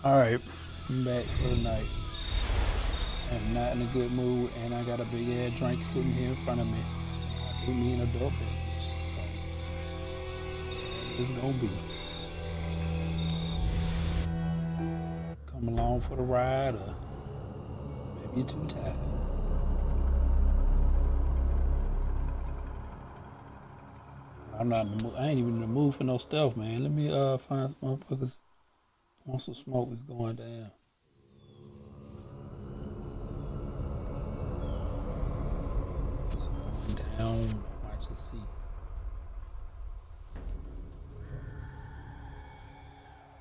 Alright, I'm back for the night. I'm not in a good mood, and I got a big ass drink sitting here in front of me. I do me an adult beverage, so it's gonna be. Come along for the ride, or maybe you're too tired. I'm not in the mood. I ain't even in the mood for no stealth, man. Let me find some motherfuckers want some smoke. It's going down. It's going down. Watch and see.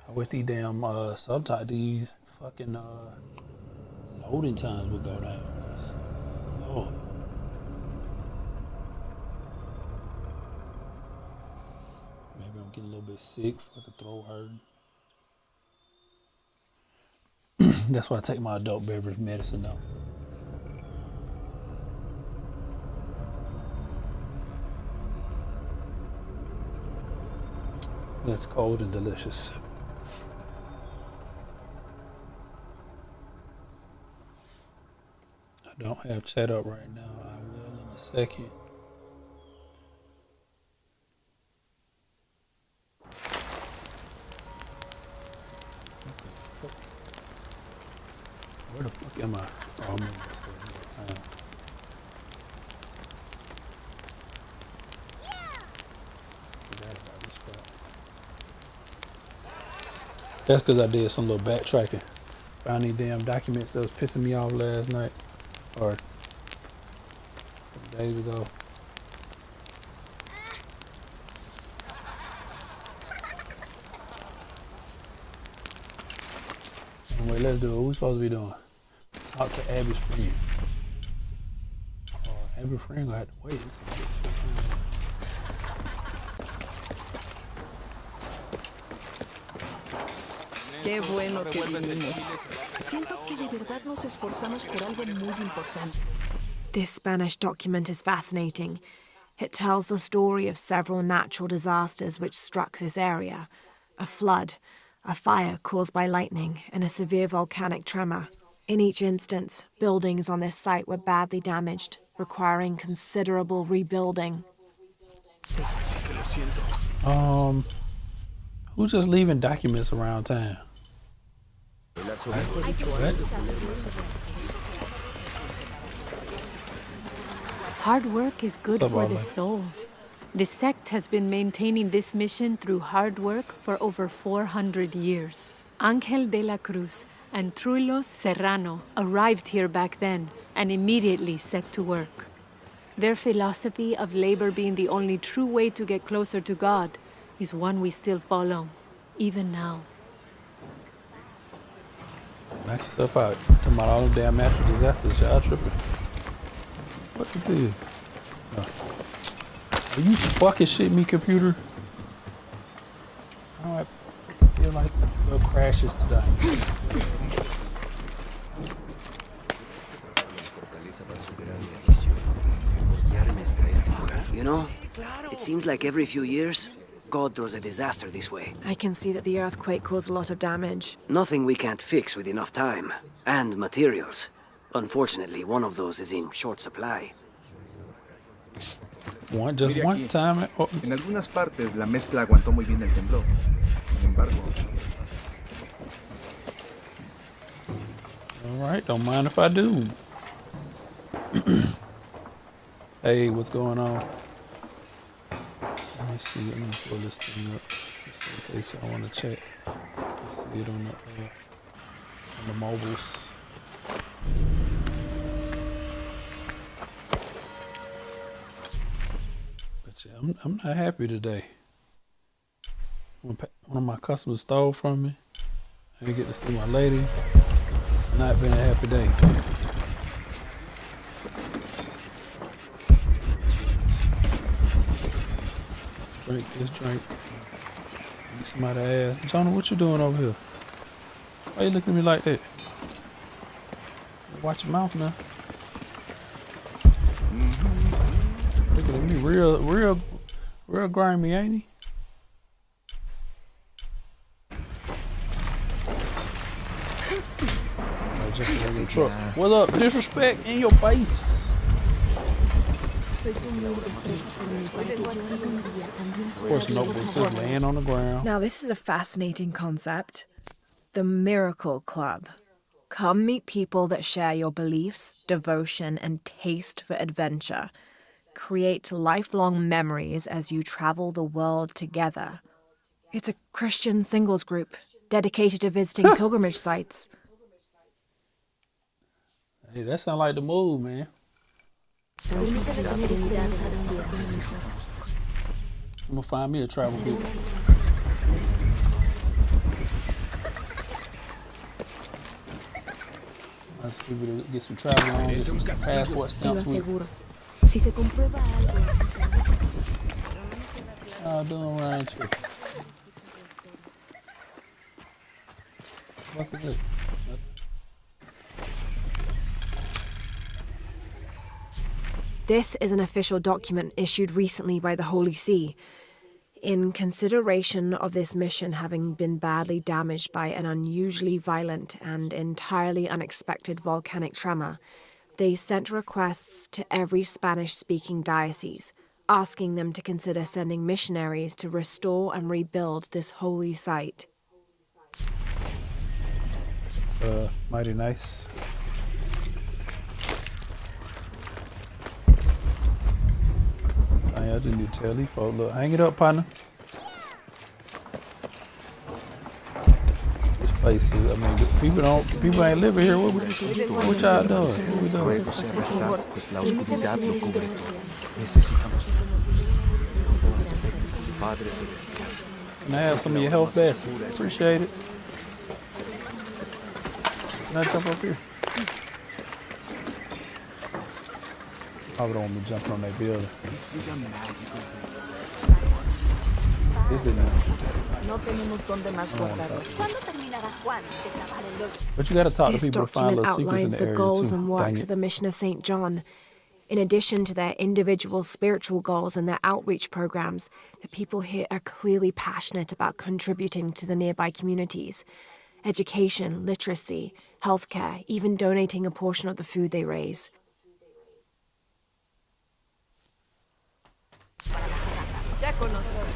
I wish these damn subtitles, these fucking loading times would go down. Oh, maybe I'm getting a little bit sick. Fucking throat hurting. That's why I take my adult beverage medicine though. It's cold and delicious. I don't have chat up right now. I will in a second. Where the fuck am I? Oh, I'm in this time. Forgot about this spot. That's because I did some little backtracking. Found these damn documents that was pissing me off last night. Or days ago. Anyway, let's do it. What we supposed to be doing? Talk to Abby's friend. Abby's friend gonna have to wait. Qué bueno que vinimos. Siento que de verdad nos esforzamos por algo muy importante. This Spanish document is fascinating. It tells the story of several natural disasters which struck this area. A flood, a fire caused by lightning, and a severe volcanic tremor. In each instance, buildings on this site were badly damaged, requiring considerable rebuilding. Who's just leaving documents around town? Hard work is good for the soul. The sect has been maintaining this mission through hard work for over 400 years. Ángel de la Cruz and Truilos Serrano arrived here back then and immediately set to work. Their philosophy of labor being the only true way to get closer to God is one we still follow, even now. Knock yourself out. Talking about all them damn natural disasters. Y'all tripping. What is this? Oh. Are you fucking shit me, computer? I feel like little crashes today. You know, it seems like every few years, God throws a disaster this way. I can see that the earthquake caused a lot of damage. Nothing we can't fix with enough time. And materials. Unfortunately, one of those is in short supply. One time. Oh. En algunas partes la mezcla aguantó muy bien el temblor. Sin embargo... Alright, don't mind if I do. Hey, what's going on? Let me see. Let me pull this thing up just in case y'all want to check. See it on the mobiles. But yeah, I'm not happy today. One of my customers stole from me. I didn't get to see my lady. It's not been a happy day. Drink this drink. Get somebody ass. Jonah, what you doing over here? Why you looking at me like that? Watch your mouth now. Looking at me real grimy, ain't he? just a regular truck. What up? Disrespect in your face. Of course, notebooks just laying on the ground. Now, this is a fascinating concept. The Miracle Club. Come meet people that share your beliefs, devotion, and taste for adventure. Create lifelong memories as you travel the world together. It's a Christian singles group dedicated to visiting pilgrimage sites. Hey, that sounds like the move, man. I'm gonna find me a travel group. Let's people to get some travel on, get some passport stamps with. Si se comprueba algo, How doing around here? What's it? This is an official document issued recently by the Holy See. In consideration of this mission having been badly damaged by an unusually violent and entirely unexpected volcanic tremor, they sent requests to every Spanish-speaking diocese, asking them to consider sending missionaries to restore and rebuild this holy site. Mighty nice. I just need to tell these folks, look, hang it up, partner. This place is, I mean, people ain't living here. What y'all doing? What we doing? Can I have some of your health back? Appreciate it. Can I jump up here? Probably don't want me jumping on that building. Is it now? But you gotta talk to This people to find document little secrets in outlines the the area goals too. and works of the mission of St. John. In addition to their individual spiritual goals and their outreach programs, the people here are clearly passionate about contributing to the nearby communities. Education, literacy, healthcare, even donating a portion of the food they raise.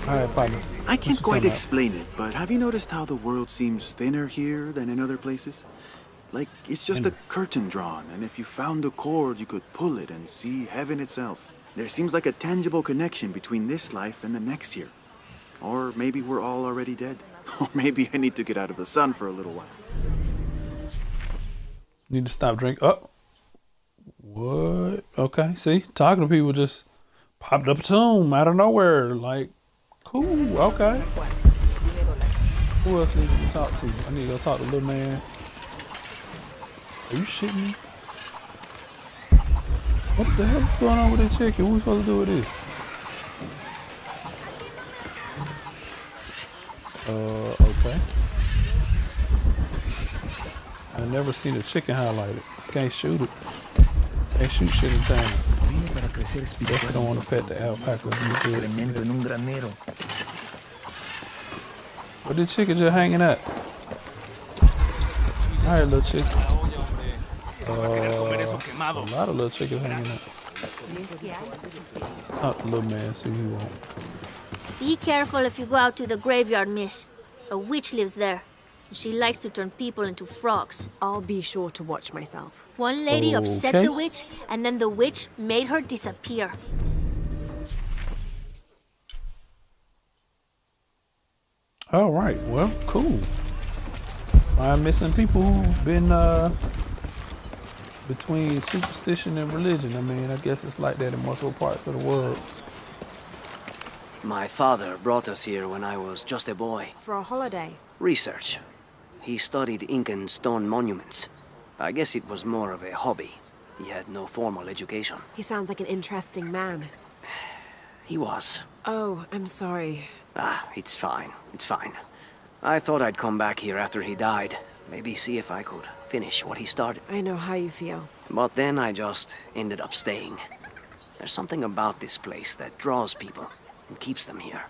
All right, partner. I can't quite explain it, but have you noticed how the world seems thinner here than in other places? Like, it's just a curtain drawn, and if you found a cord, you could pull it and see heaven itself. There seems like a tangible connection between this life and the next here. Or maybe we're all already dead. Or maybe I need to get out of the sun for a little while. Need to stop drinking. Oh, what? Okay, see, talking to people just popped up a tune out of nowhere. Like, cool, okay. Who else need to talk to? I need to go talk to little man. Are you shitting me? What the hell is going on with this chicken? What are we supposed to do with this? Okay. I've never seen a chicken highlighted. Can't shoot it. Can't shoot shit in time. Definitely don't want to pet the alpaca. Where the chicken just hanging at? Alright, little chicken. A lot of little chickens hanging out. Talk to the little man, see who won't. Be careful if you go out to the graveyard, miss. A witch lives there. She likes to turn people into frogs. I'll be sure to watch myself. One lady upset Okay. the witch, and then the witch made her disappear. All right, well, cool. I'm missing people who've been between superstition and religion. I mean, I guess it's like that in multiple parts of the world. My father brought us here when I was just a boy. For a holiday. Research. He studied Incan stone monuments. I guess it was more of a hobby. He had no formal education. He sounds like an interesting man. He was. Oh, I'm sorry. Ah, it's fine. It's fine. I thought I'd come back here after he died. Maybe see if I could finish what he started. I know how you feel. But then I just ended up staying. There's something about this place that draws people and keeps them here.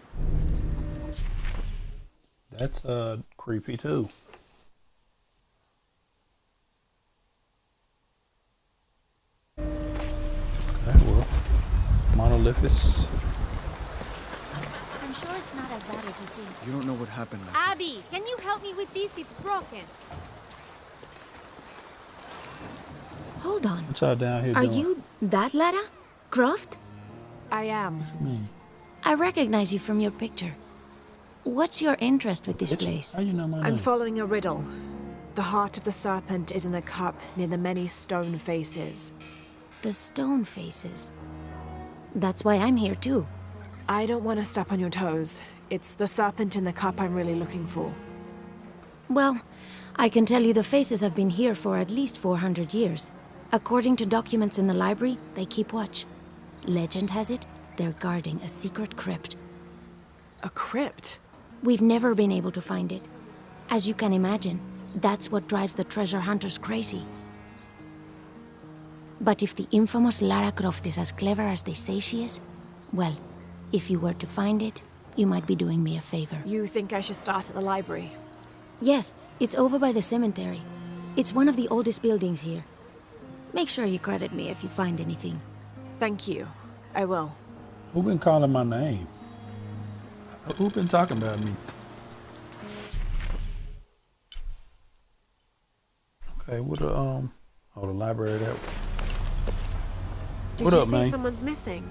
That's creepy too. if it's... I'm sure it's not as bad as you think. You don't know what happened last night. Abby, can you help me with this? It's broken. Hold on. What y'all down here Are doing? you that Lara? Croft? I am. I recognize you from your picture. What's your interest with this Bitch, place? how you know my I'm name? following a riddle. The heart of the serpent is in the cup near the many stone faces. The stone faces. That's why I'm here too. I don't want to step on your toes. It's the serpent in the cup I'm really looking for. Well, I can tell you the faces have been here for at least 400 years. According to documents in the library, they keep watch. Legend has it, they're guarding a secret crypt. A crypt? We've never been able to find it. As you can imagine, that's what drives the treasure hunters crazy. But if the infamous Lara Croft is as clever as they say she is, well, if you were to find it, you might be doing me a favor. You think I should start at the library? Yes, it's over by the cemetery. It's one of the oldest buildings here. Make sure you credit me if you find anything. Thank you. I will. Who been calling my name? Who been talking about me? Okay, what the library that. Did What you up, say man? someone's missing?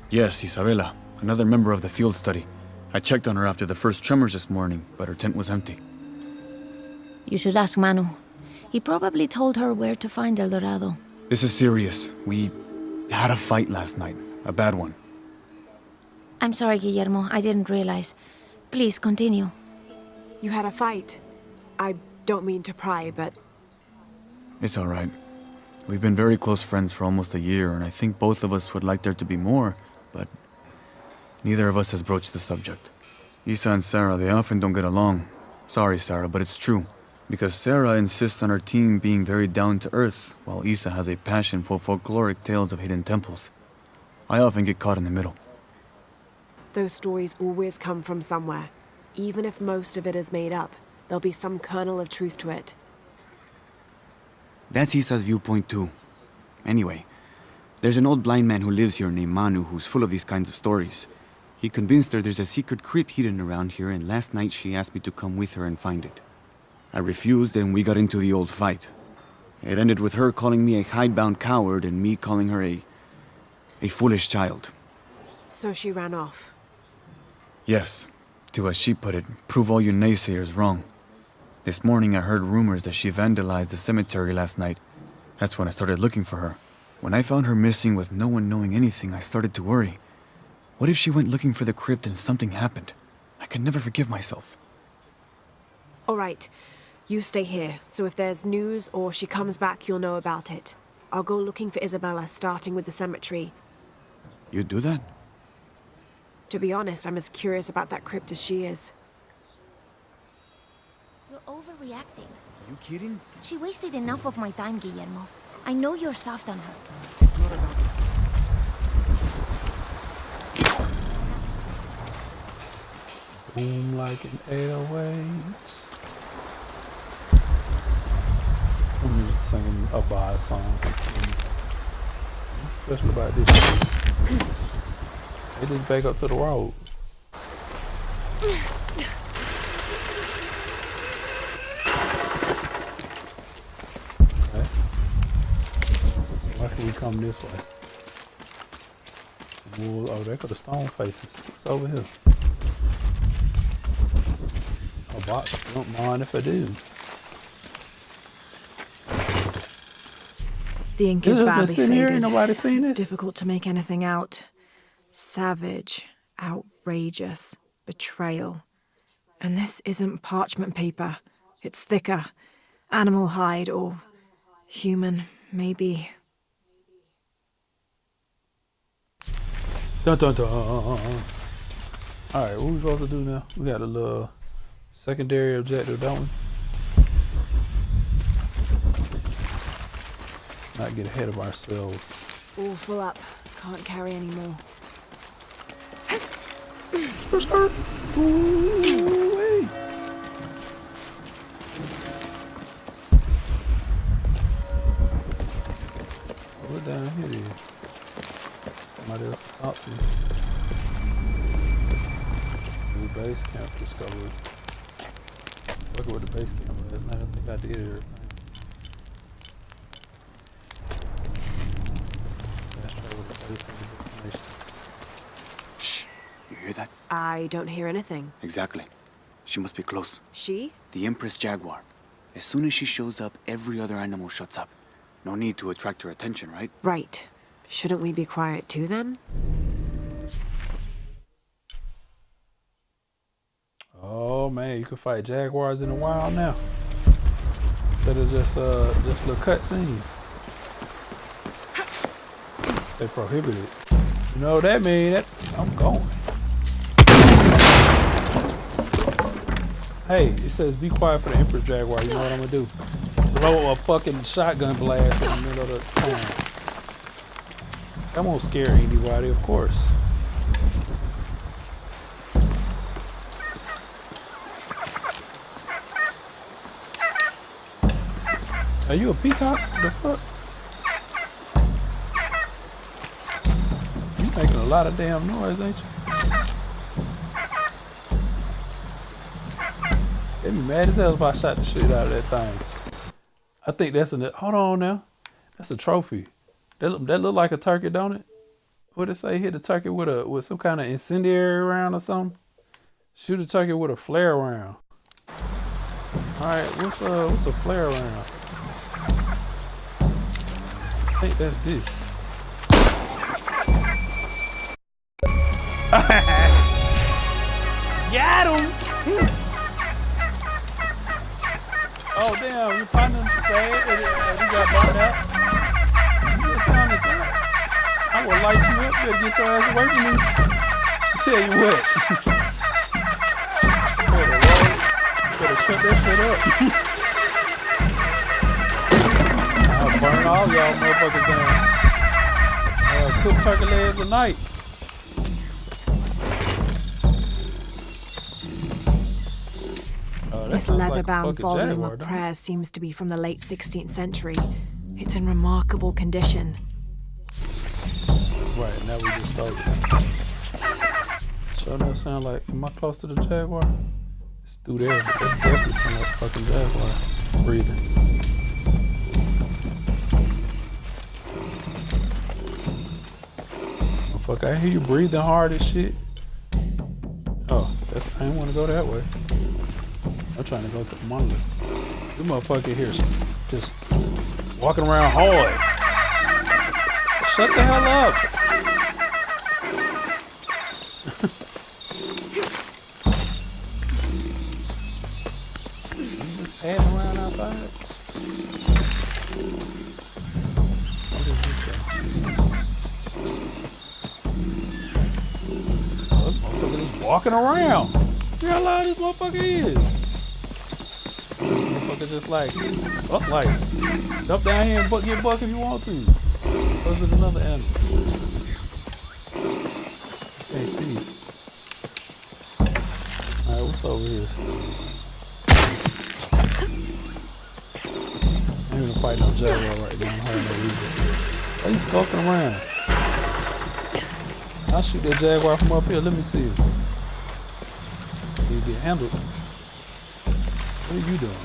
Yes, Isabela, another member of the field study. I checked on her after the first tremors this morning, but her tent was empty. You should ask Manu. He probably told her where to find El Dorado. This is serious. We had a fight last night. A bad one. I'm sorry, Guillermo. I didn't realize. Please, continue. You had a fight. I don't mean to pry, but It's all right. We've been very close friends for almost a year, and I think both of us would like there to be more, but neither of us has broached the subject. Isa and Sarah, they often don't get along. Sorry, Sarah, but it's true. Because Sarah insists on her team being very down-to-earth, while Isa has a passion for folkloric tales of hidden temples. I often get caught in the middle. those stories always come from somewhere. Even if most of it is made up, there'll be some kernel of truth to it. That's Isa's viewpoint too. Anyway, there's an old blind man who lives here named Manu who's full of these kinds of stories. He convinced her there's a secret crypt hidden around here, and last night she asked me to come with her and find it. I refused, and we got into the old fight. It ended with her calling me a hidebound coward and me calling her a foolish child. So she ran off. Yes, to, as she put it, prove all you naysayers wrong. This morning I heard rumors that she vandalized the cemetery last night. That's when I started looking for her. When I found her missing with no one knowing anything, I started to worry. What if she went looking for the crypt and something happened? I can never forgive myself. All right, you stay here, so if there's news or she comes back, you'll know about it. I'll go looking for Isabella, starting with the cemetery. You'd do that? To be honest, I'm as curious about that crypt as she is. You're overreacting. You kidding? She wasted enough of my time, Guillermo. I know you're soft on her. It's not about... Boom like an 808. I'm just singing a bar song. Especially about this. It just back up to the road. Okay. Why should we come this way? Oh, there go the stone faces. It's over here. A box. Don't mind if I do. The ink is badly sitting here, ain't faded. nobody seen It's this. difficult to make anything out. Savage, outrageous, betrayal. And this isn't parchment paper. It's thicker. Animal hide or human, maybe. Dun dun dun. Alright, what we supposed to do now? We got a little secondary objective, don't we? Not get ahead of ourselves. All full up. Can't carry any more. Ooh-wee. What down here is? Somebody else talk to me. base camp discovered. Working with the base camp last night. I think I did everything. Shh. You hear that? I don't hear anything. Exactly. She must be close. She? The Empress Jaguar. As soon as she shows up, every other animal shuts up. No need to attract her attention, right? Right. Shouldn't we be quiet too then? Oh man, you can fight jaguars in the wild now. Instead of just little cutscenes. They prohibited. You know what that mean? That I'm going. Hey, it says be quiet for the Empress Jaguar. You know what I'm gonna do? Blow a fucking shotgun blast in the middle of the town. That won't scare anybody, of course. Are you a peacock? The fuck? You making a lot of damn noise, ain't you? They'd be mad as hell if I shot the shit out of that thing. I think that's hold on now. That's a trophy. That look like a turkey, don't it? What it say? Hit the turkey with some kind of incendiary round or something? Shoot a turkey with a flare round. Alright, what's a flare round? I think that's this. Got him! Oh damn, your partner said he got burned out. You sounded sad. I will light you up, better get your ass away from me. I tell you what. Better shut that shit up. I'll burn all y'all motherfuckers down. Cook turkey legs tonight. This leather-bound volume of prayers seems to be from the late 16th century. It's in remarkable condition. Right, now we just started. Sure enough sound like, am I close to the jaguar? It's through there, but that's definitely from that fucking jaguar breathing. Fuck, I hear you breathing hard as shit. Oh, I didn't want to go that way. I'm trying to go to the monolith. This motherfucker here just walking around hard. Shut the hell up. You just padding around outside? What is this thing? Oh, this motherfucker just walking around. See how loud this motherfucker is? Just like, up like, jump down here and get buck if you want to. Or is it another animal? Can't see it. Alright, what's over here? I ain't gonna fight no jaguar right now. I'm hurting no reason. Why you skulking around? I'll shoot that jaguar from up here. Let me see it. You get handled. What are you doing?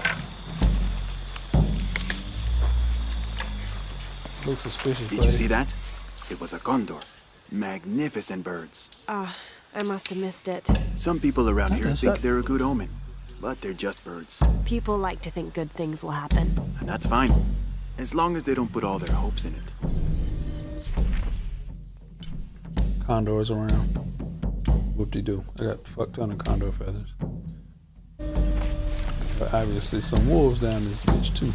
Looks suspicious. Did you see that? It was a condor. Magnificent birds. I must have missed it. Some people around here think they're a good omen, but they're just birds. People like to think good things will happen. And that's fine, as long as they don't put all their hopes in it. Condors around. Whoop-de-doo. I got a fuck ton of condor feathers. But obviously some wolves down this bitch too.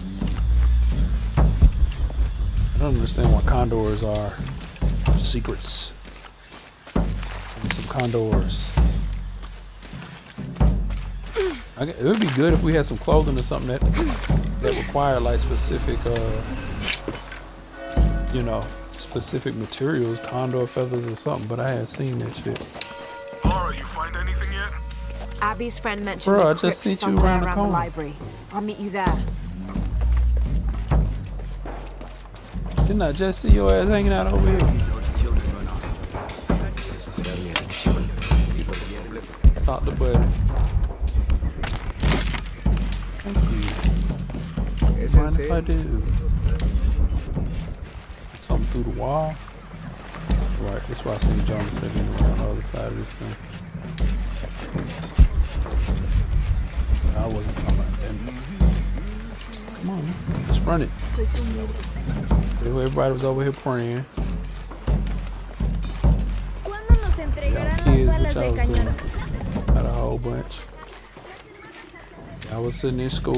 I don't understand what condors are. Secrets. Some condors. It would be good if we had some clothing or something that required like specific, specific materials, condor feathers or something. But I hadn't seen that shit. Laura, you find anything yet? Abby's friend mentioned a crypt somewhere around the library. I'll meet you there. Didn't I just see your ass hanging out over here? talk to Buddy. Thank you. Es en Mind if I serio. do? Something through the wall. Right, that's why I seen Jonas sitting on the other side of this thing. I wasn't talking about that. Come on, man. Let's run it. Everybody was over here praying. Y'all kids, what y'all was doing? Had a whole bunch. I was sitting in school.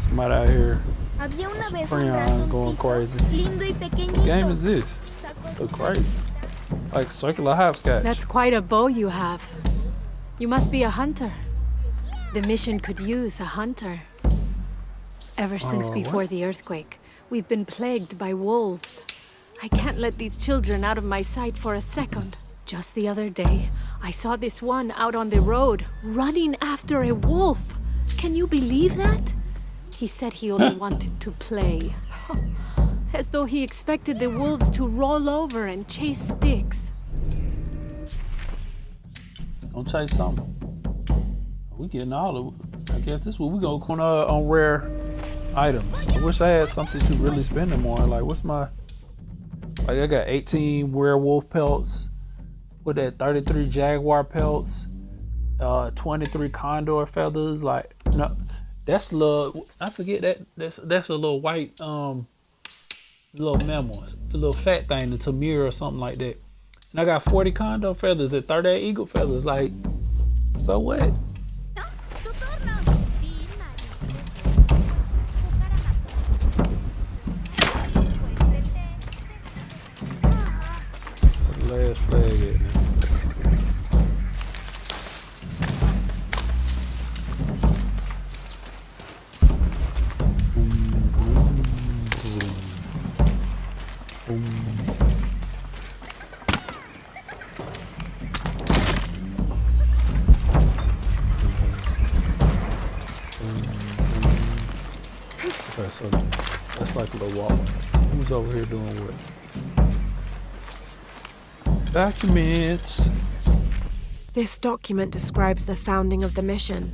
Somebody out here. Some crayons going crazy. What game is this? So crazy. Like circular hopscotch. That's quite a bow you have. You must be a hunter. The mission could use a hunter. Ever since before the earthquake, we've been plagued by wolves. I can't let these children out of my sight for a second. Just the other day, I saw this one out on the road, running after a wolf. Can you believe that? He said he only wanted to play. As though he expected the wolves to roll over and chase sticks. Don't chase something. We getting all of it. I guess this is what we go on rare items. I wish I had something to really spend them on. Like, what's my... Like, I got 18 werewolf pelts. With that 33 jaguar pelts. 23 condor feathers. Like, no... That's a little, I forget that, that's a little white, little mammal, the little fat thing, the Tamir or something like that. And I got 40 condor feathers and 38 eagle feathers, like, so what? Where's the last flag at now? So that's like a little walk. Who's over here doing what? Documents. This document describes the founding of the mission.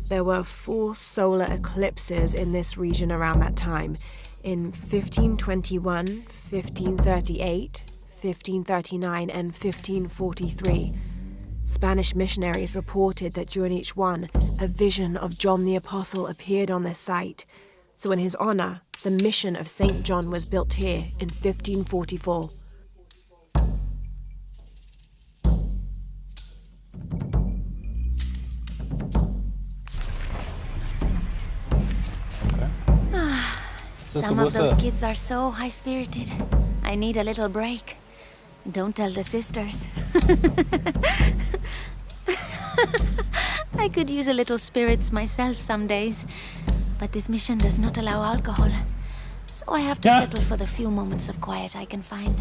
There were 4 solar eclipses in this region around that time, in 1521, 1538, 1539, and 1543. Spanish missionaries reported that during each one, a vision of John the Apostle appeared on this site. So in his honor, the mission of St. John was built here in 1544. Some of those kids are so high-spirited. I need a little break. Don't tell the sisters. I could use a little spirits myself some days. But this mission does not allow alcohol. So I have to settle for the few moments of quiet I can find.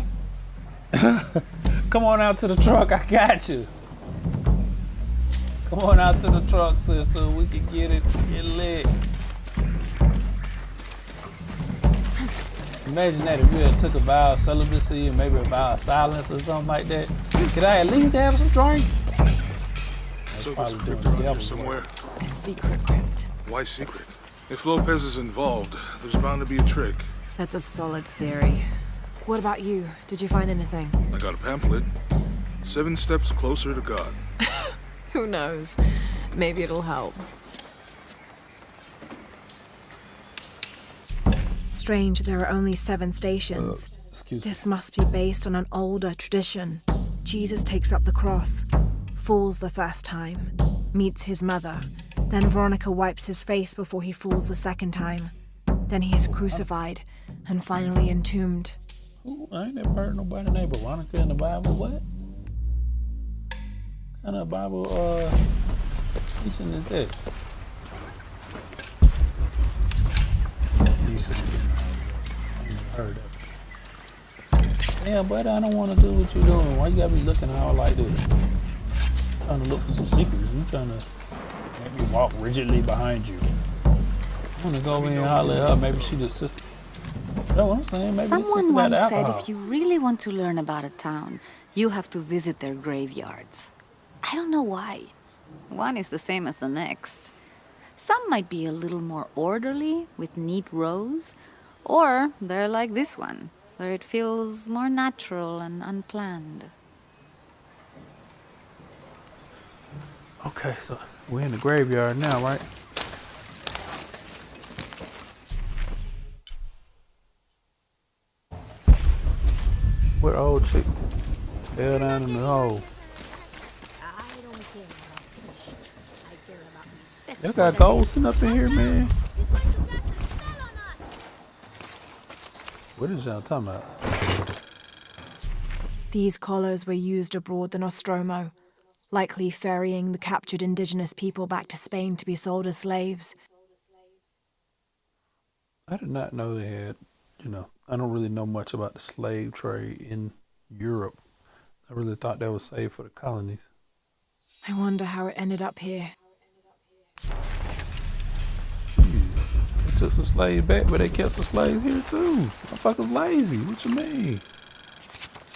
Come on out to the truck, I got you. Come on out to the truck, sister. We can get lit. Imagine that if we had took a vow of celibacy and maybe a vow of silence or something like that. Could I at least have some drink? So there's a crypt around here somewhere. A secret crypt. Why secret? If Lopez is involved, there's bound to be a trick. That's a solid theory. What about you? Did you find anything? I got a pamphlet. 7 steps closer to God. Who knows? Maybe it'll help. Strange, there are only 7 stations. This must be based on an older tradition. Jesus takes up the cross, falls the first time, meets his mother. Then Veronica wipes his face before he falls the second time. Then he is crucified and finally entombed. Ooh, I ain't never heard nobody named Veronica in the Bible. What kind of Bible teaching is that? Heard of it. Yeah, but I don't want to do what you're doing. Why you gotta be looking all like this? I'm trying to look for some secrets. You trying to make me walk rigidly behind you. I want to go in and holler at her. Maybe she the sister. That's what I'm saying. Maybe Someone once said if you really want to learn about a town, You have to visit their graveyards. I don't know why. One is the same as the next. Some might be a little more orderly, with neat rows, or they're like this one, where it feels more natural and unplanned. Okay, so we're in the graveyard now, right? Where old chick fell down in the hole. They got ghosting up in here, man. What is y'all talking about? These collars were used abroad in Nostromo, likely ferrying the captured indigenous people back to Spain to be sold as slaves. I did not know they had, I don't really know much about the slave trade in Europe. I really thought that was saved for the colonies. I wonder how it ended up here. They took some slaves back, but they kept some slaves here too. Motherfuckers lazy. What you mean?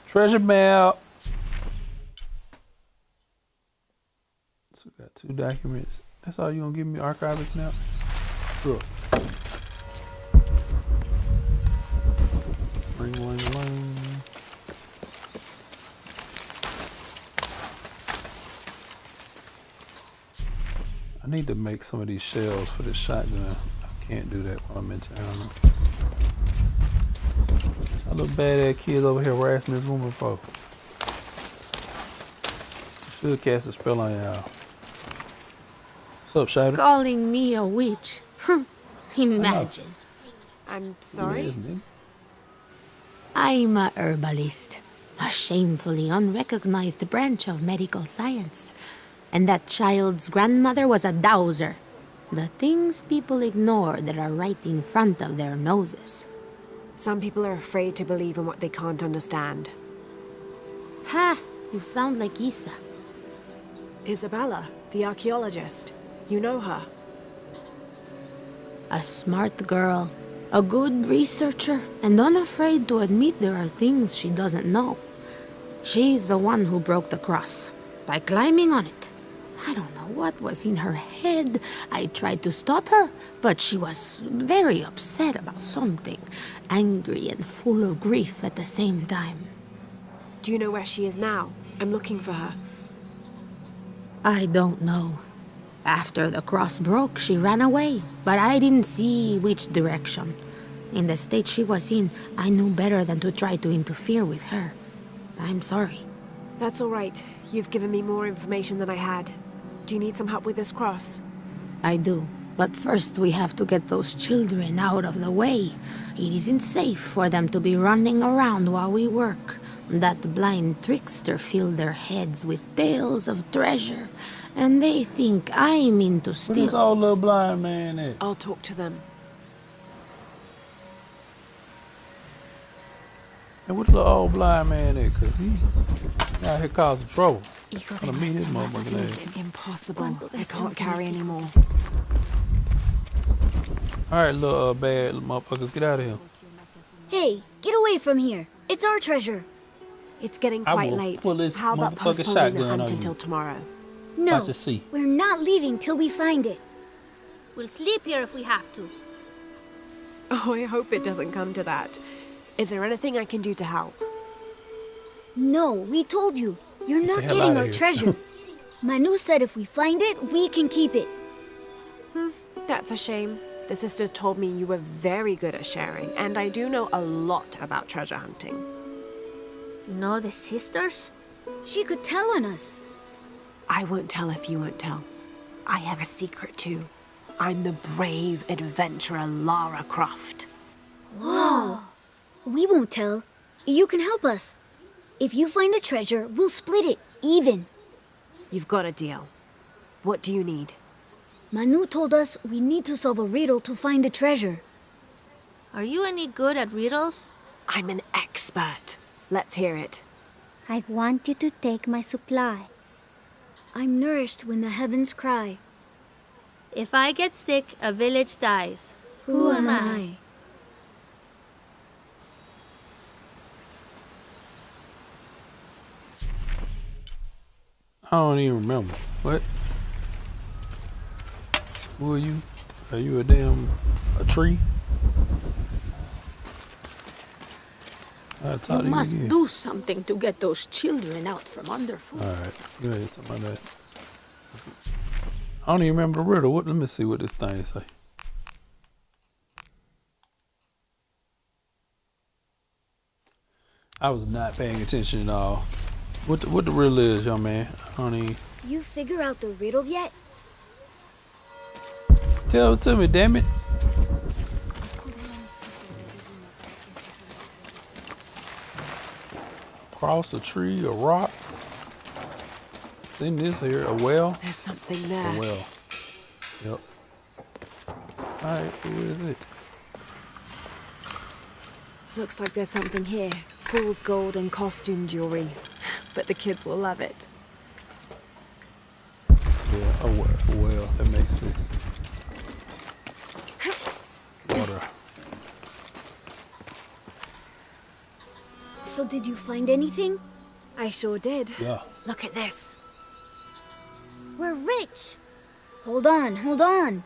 Treasure map. So we got 2 documents. That's all you gonna give me, archivist now? Look. Bring one alone. I need to make some of these shells for the shotgun. I can't do that while I'm in town. A little badass kids over here harassing this woman for. Should cast a spell on y'all. What's up, Shadow? Calling me a witch? Imagine. I'm sorry? I'm a herbalist, a shamefully unrecognized branch of medical science. And that child's grandmother was a dowser. The things people ignore that are right in front of their noses. Some people are afraid to believe in what they can't understand. Ha! You sound like Isa. Isabella, the archaeologist. You know her. A smart girl, a good researcher, and unafraid to admit there are things she doesn't know. She's the one who broke the cross, by climbing on it. I don't know what was in her head. I tried to stop her, but she was very upset about something, angry and full of grief at the same time. Do you know where she is now? I'm looking for her. I don't know. After the cross broke, she ran away, but I didn't see which direction. In the state she was in, I knew better than to try to interfere with her. I'm sorry. That's all right. You've given me more information than I had. Do you need some help with this cross? I do. But first we have to get those children out of the way. It isn't safe for them to be running around while we work. That blind trickster filled their heads with tales of treasure, and they think I'm into stealing. Where's old little blind man at? I'll talk to them. And where's the old blind man at? Cause he out here causing trouble. I'm gonna meet his motherfucking ass. Impossible. I can't carry anymore. Alright, little bad motherfuckers, get out of here. Hey, get away from here. It's our treasure. It's getting quite late. How about motherfucking postponing the shotgun hunt on until you. tomorrow? No, Watch and see. we're not leaving till we find it. We'll sleep here if we have to. Oh, I hope it doesn't come to that. Is there anything I can do to help? No, we told you. You're Get the not hell getting outta our here. treasure. Manu said if we find it, we can keep it. That's a shame. The sisters told me you were very good at sharing, and I do know a lot about treasure hunting. You know the sisters? She could tell on us. I won't tell if you won't tell. I have a secret too. I'm the brave adventurer Lara Croft. Whoa! We won't tell. You can help us. If you find the treasure, we'll split it, even. You've got a deal. What do you need? Manu told us we need to solve a riddle to find the treasure. Are you any good at riddles? I'm an expert. Let's hear it. I want you to take my supply. I'm nourished when the heavens cry. If I get sick, a village dies. Who am I? I don't even remember. What? Who are you? Are you a tree? You must do something to get those children out from underfoot. Alright, go ahead, something like that. I don't even remember the riddle. Let me see what this thing say. I was not paying attention at all. What the riddle is, young man? I don't even... You figure out the riddle yet? Tell it to me, damn it. Across a tree, a rock. It's in this here, a well. There's something there. A well. Yep. Alright, who is it? Looks like there's something here. Fool's gold and costume jewelry. But the kids will love it. Yeah, a well. That makes sense. Water. So did you find anything? I sure did. Yeah. Look at this. We're rich. Hold on.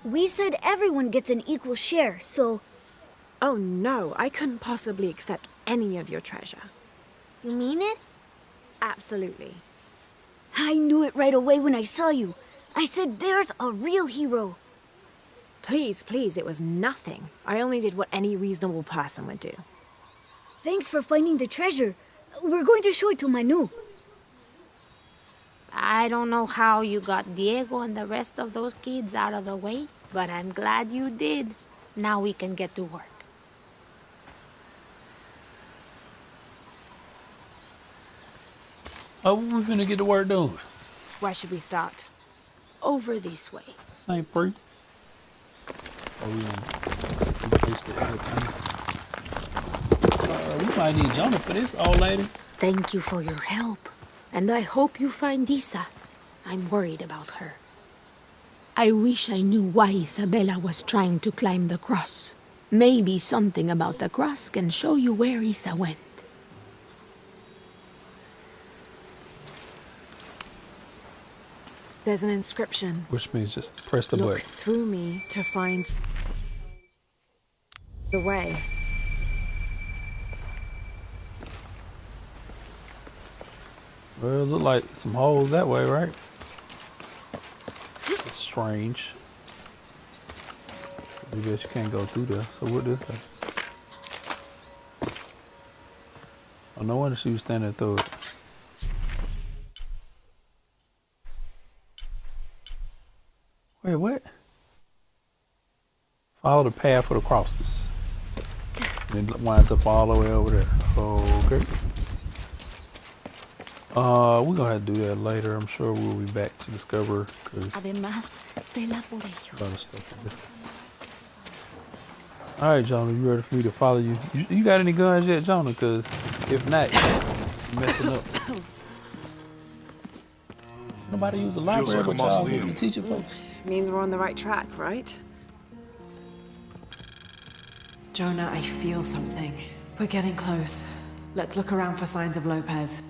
We said everyone gets an equal share, so... Oh no, I couldn't possibly accept any of your treasure. You mean it? Absolutely. I knew it right away when I saw you. I said there's a real hero. Please, it was nothing. I only did what any reasonable person would do. Thanks for finding the treasure. We're going to show it to Manu. I don't know how you got Diego and the rest of those kids out of the way, but I'm glad you did. Now we can get to work. Oh, we're gonna get to work doing. Where should we start? Over this way. Ain't free. Oh, we replace the everything. We might need Jonah for this, old lady. Thank you for your help. And I hope you find Isa. I'm worried about her. I wish I knew why Isabella was trying to climb the cross. Maybe something about the cross can show you where Isa went. There's an inscription. Which means just press the Look button. through me to find the way. Well, it look like some holes that way, right? It's strange. I guess you can't go through there. So what is that? Oh, no wonder she was standing through it. Wait, what? Follow the path of the crosses. And it winds up all the way over there. Okay. We're gonna have to do that later. I'm sure we'll be back to discover. Además, vela por ellos. All right, Jonah, you ready for me to follow you? You got any guns yet, Jonah? Because if not, you're messing up. Nobody use the library, like a but y'all mausoleum. teaching folks. Means we're on the right track, right? Jonah, I feel something. We're getting close. Let's look around for signs of Lopez.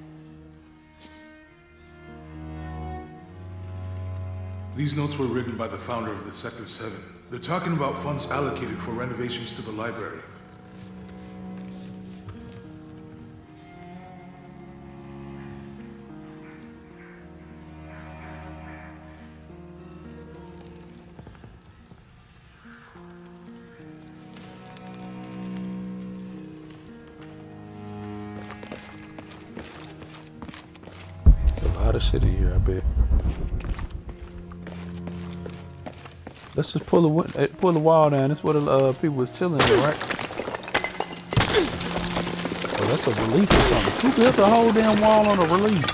These notes were written by the founder of the Sector 7. They're talking about funds allocated for renovations to the library. There's a lot of shit in here, I bet. Let's just pull the wall down. That's where the people was chilling there, right? Oh, that's a relief or something. Who built the whole damn wall on a relief?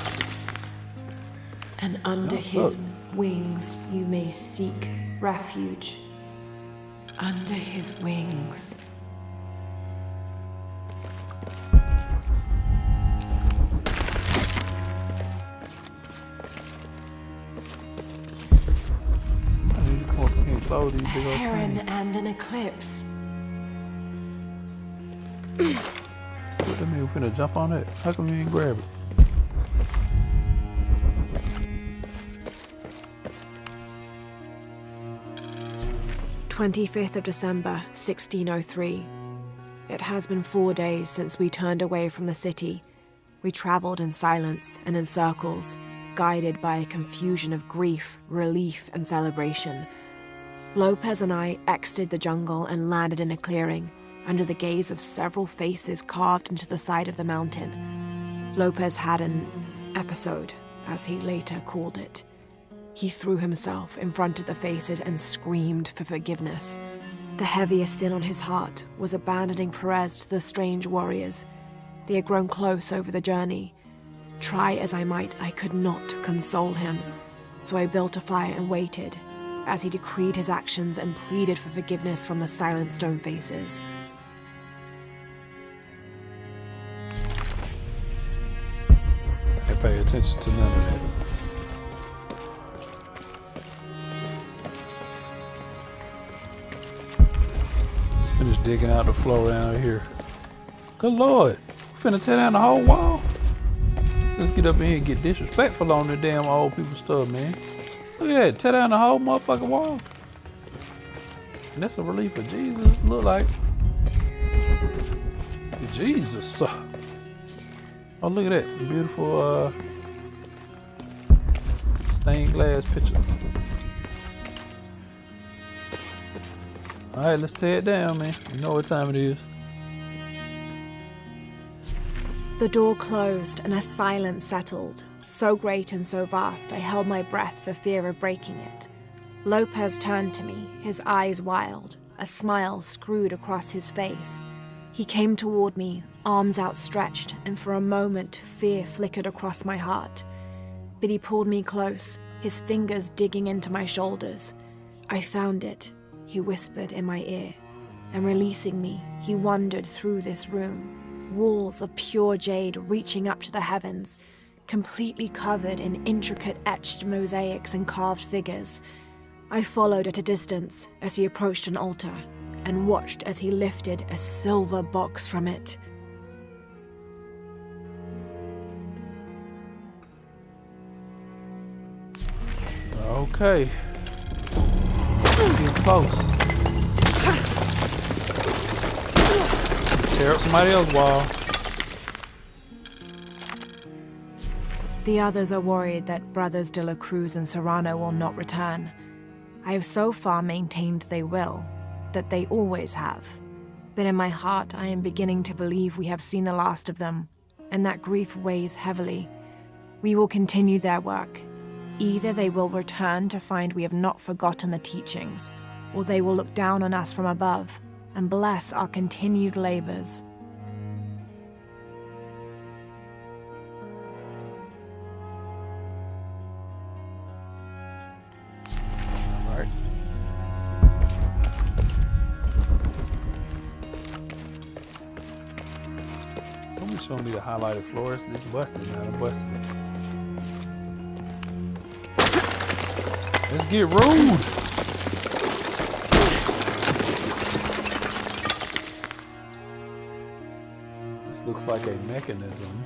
And under his wings you may seek refuge. Under his wings. A heron and an eclipse. What that mean? We finna jump on it? How come you ain't grab it? 25th of December, 1603. It has been 4 days since we turned away from the city. We travelled in silence and in circles, guided by a confusion of grief, relief, and celebration. Lopez and I exited the jungle and landed in a clearing, under the gaze of several faces carved into the side of the mountain. Lopez had an episode, as he later called it. He threw himself in front of the faces and screamed for forgiveness. The heaviest sin on his heart was abandoning Perez to the strange warriors. They had grown close over the journey. Try as I might, I could not console him. So I built a fire and waited, as he decreed his actions and pleaded for forgiveness from the silent stone faces. I pay attention to none of that. Just finished digging out the floor down here. Good Lord, we finna tear down the whole wall? Let's get up in here and get disrespectful on the damn old people stuff, man. Look at that, tear down the whole motherfucking wall. And that's a relief of Jesus, look like. Jesus. Oh, look at that beautiful stained glass picture. All right, let's tear it down, man. You know what time it is. The door closed and a silence settled, so great and so vast I held my breath for fear of breaking it. Lopez turned to me, his eyes wild, a smile screwed across his face. He came toward me, arms outstretched, and for a moment fear flickered across my heart. But he pulled me close, his fingers digging into my shoulders. I found it, he whispered in my ear, and releasing me, he wandered through this room. Walls of pure jade reaching up to the heavens, completely covered in intricate etched mosaics and carved figures. I followed at a distance as he approached an altar and watched as he lifted a silver box from it. Okay. Getting close. Tear up somebody else's wall. The others are worried that Brothers de la Cruz and Serrano will not return. I have so far maintained they will, that they always have. But in my heart, I am beginning to believe we have seen the last of them, and that grief weighs heavily. We will continue their work. Either they will return to find we have not forgotten the teachings, or they will look down on us from above and bless our continued labors. All right. Don't be showing me the highlighted floors. This busted, man. I'm busted. Let's get rude. This looks like a mechanism.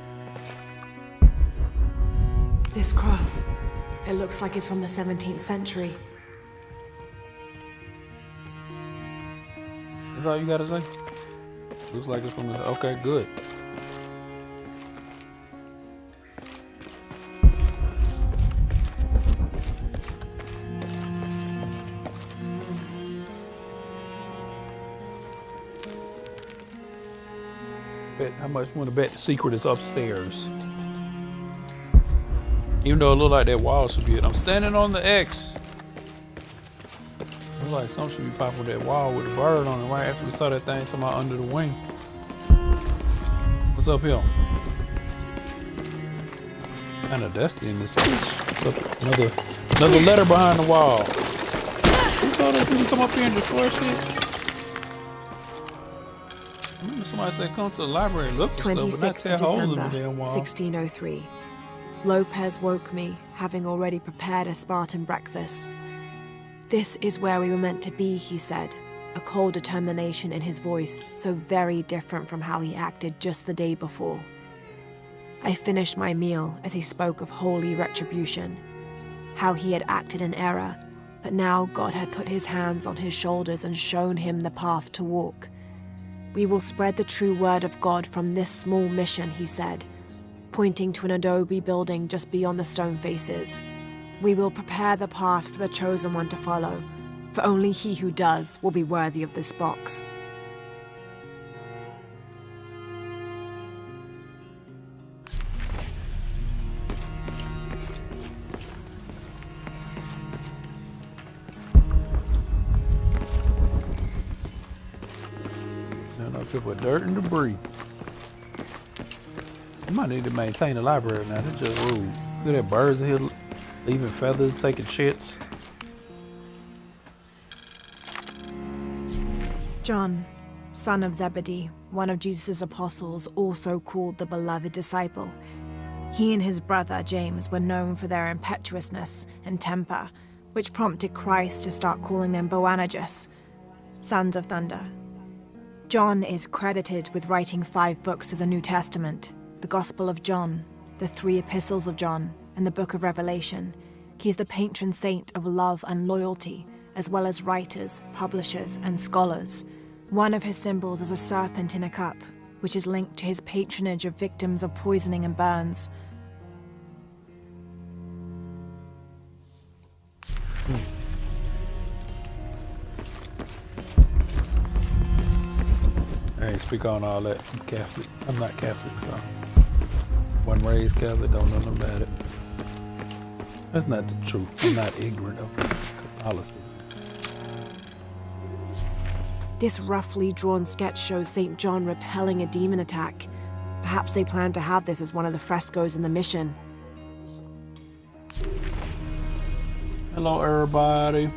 This cross, it looks like it's from the 17th century. That's all you gotta say? Looks like it's from the... Okay, good. How much you want to bet the secret is upstairs? Even though it look like that wall should be it. I'm standing on the X. Look like something should be popping with that wall with the bird on it right after we saw that thing talking about under the wing. What's up here? It's kind of dusty in this bitch. What's up? Another letter behind the wall. Who thought that we could come up here and destroy shit? Somebody said come to the library and look for stuff, but not tear holes in the damn wall. 1603. Lopez woke me, having already prepared a Spartan breakfast. This is where we were meant to be, he said, a cold determination in his voice, so very different from how he acted just the day before. I finished my meal as he spoke of holy retribution, how he had acted in error, But now God had put his hands on his shoulders and shown him the path to walk. We will spread the true word of God from this small mission, he said, pointing to an adobe building just beyond the stone faces. We will prepare the path for the chosen one to follow, for only he who does will be worthy of this box. With dirt and debris. Somebody need to maintain the library now. It's just rude. Look at that birds here leaving feathers, taking shits. John, son of Zebedee, one of Jesus' apostles, also called the beloved disciple. He and his brother James were known for their impetuousness and temper, which prompted Christ to start calling them Boanerges, sons of thunder. John is credited with writing 5 books of the New Testament, the Gospel of John, the 3 epistles of John, and the Book of Revelation. He's the patron saint of love and loyalty, as well as writers, publishers, and scholars. One of his symbols is a serpent in a cup, which is linked to his patronage of victims of poisoning and burns. I ain't speak on all that. I'm Catholic. I'm not Catholic, so wasn't raised Catholic, don't know nothing about it. That's not the truth. I'm not ignorant of Catholicism. This roughly drawn sketch shows St. John repelling a demon attack. Perhaps they plan to have this as one of the frescoes in the mission. Hello, everybody.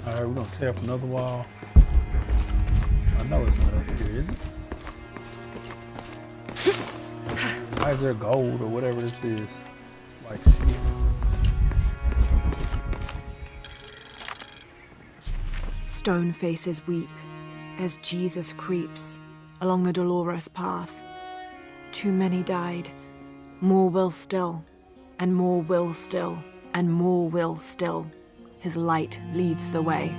Alright, we're gonna tear up another wall. I know it's not up here, is it? Why is there gold or whatever this is? Like shit. Stone faces weep as Jesus creeps along the dolorous path. Too many died. More will still, and more will still, and more will still. His light leads the way.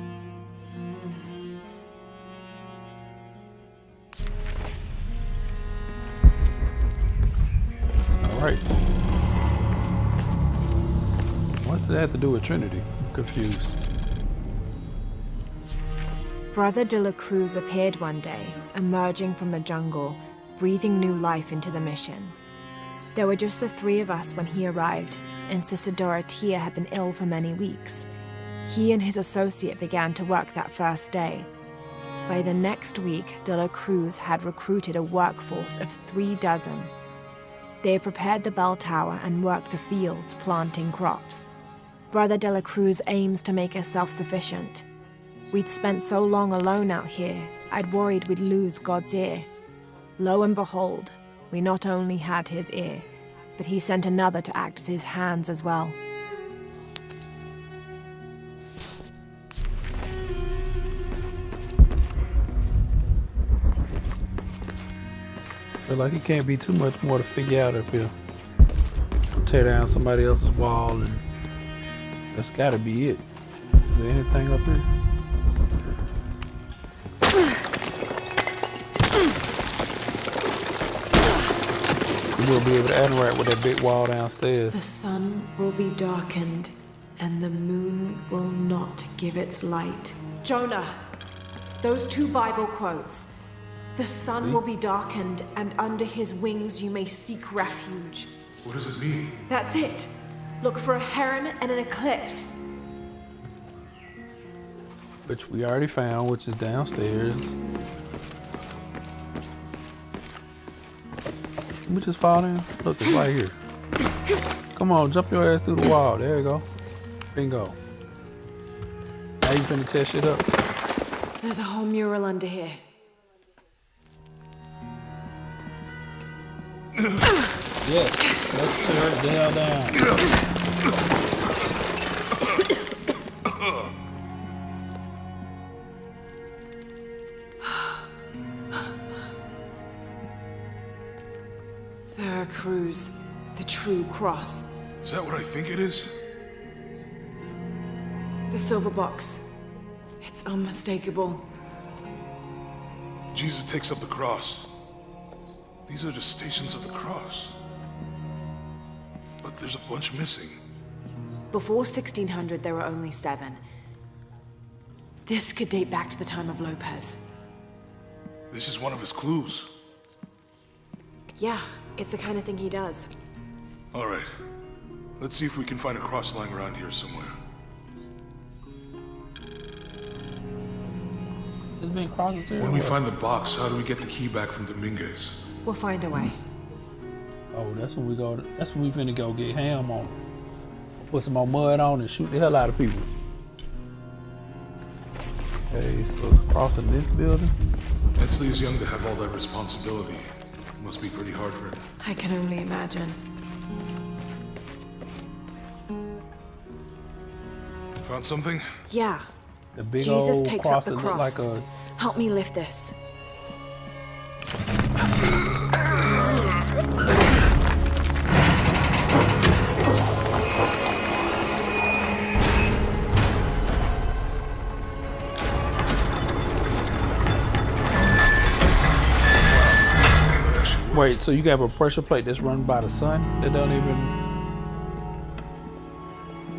All right. What does that have to do with Trinity? I'm confused. Brother de la Cruz appeared one day, emerging from the jungle, breathing new life into the mission. There were just the 3 of us when he arrived, and Sister Dorothea had been ill for many weeks. He and his associate began to work that first day. By the next week, de la Cruz had recruited a workforce of 3 dozen. They have prepared the bell tower and worked the fields, planting crops. Brother de la Cruz aims to make us self-sufficient. We'd spent so long alone out here, I'd worried we'd lose God's ear. Lo and behold, we not only had his ear, but he sent another to act as his hands as well. Feel like it can't be too much more to figure out up here. Tear down somebody else's wall, and that's gotta be it. Is there anything up here? We'll be able to interact with that big wall downstairs. The sun will be darkened, and the moon will not give its light. Jonah, those 2 Bible quotes. The sun will be darkened, and under his wings you may seek refuge. What does it mean? That's it. Look for a heron and an eclipse. Which we already found, which is downstairs. Let me just fall in. Look, it's right here. Come on, jump your ass through the wall. There you go. Bingo. Now you finna tear shit up. There's a whole mural under here. Yes, let's tear it the hell down. Veracruz, The true cross. Is that what I think it is? The silver box. It's unmistakable. Jesus takes up the cross. These are the stations of the cross. But there's a bunch missing. Before 1600, there were only 7. This could date back to the time of Lopez. This is one of his clues. Yeah, it's the kind of thing he does. All right. Let's see if we can find a cross lying around here somewhere. There's been crosses here. When we find the box, how do we get the key back from Dominguez? We'll find a way. Oh, that's when we go. That's when we finna go get ham on. Put some more mud on and shoot the hell out of people. Okay, so it's crossing this building. Etzli is young to have all that responsibility. Must be pretty hard for him. I can only imagine. Found something? Yeah. The big Jesus old takes cross up the that look cross. like a. Help me lift this. Wait, so you have a pressure plate that's run by the sun that don't even.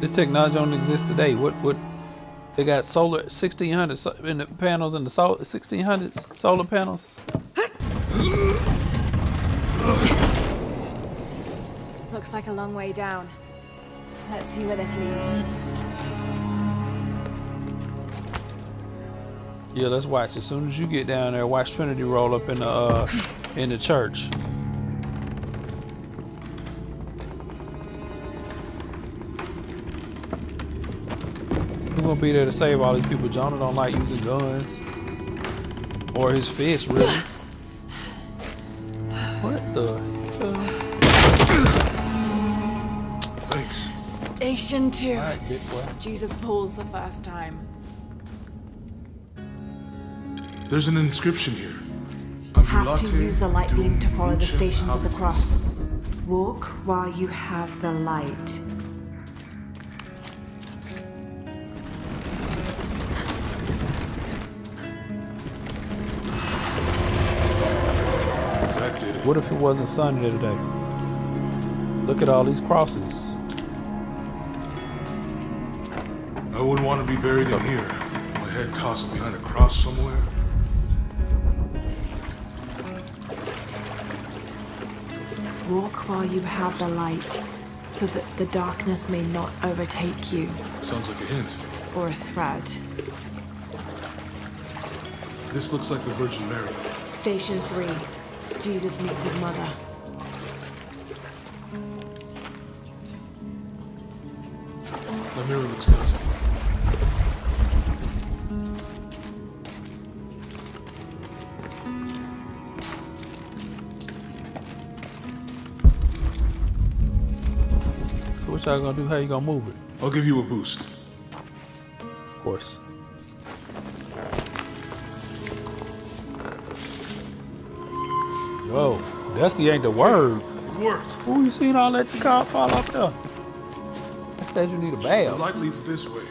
The technology don't exist today. What? They got solar 1600 in the panels and the 1600s solar panels. Looks like a long way down. Let's see where this leads. Yeah, let's watch. As soon as you get down there, watch Trinity roll up in the church. Who's gonna be there to save all these people? Jonah don't like using guns or his fist, really. What the hell? Thanks. Station 2. All right, big boy. Jesus falls the first time. There's an inscription here. Have to use the light beam to follow the stations of the cross. Walk while you have the light. That did it. What if it wasn't Sunday today? Look at all these crosses. I wouldn't want to be buried in here. My head tossed behind a cross somewhere. Walk while you have the light, so that the darkness may not overtake you. Sounds like a hint. Or a threat. This looks like the Virgin Mary. Station 3. Jesus meets his mother. My mirror looks dusty. So what y'all gonna do? How you gonna move it? I'll give you a boost. Of course. Whoa, dusty ain't the word. It worked. Who you seen all that car fall off there? That says you need a The bath. light leads this way.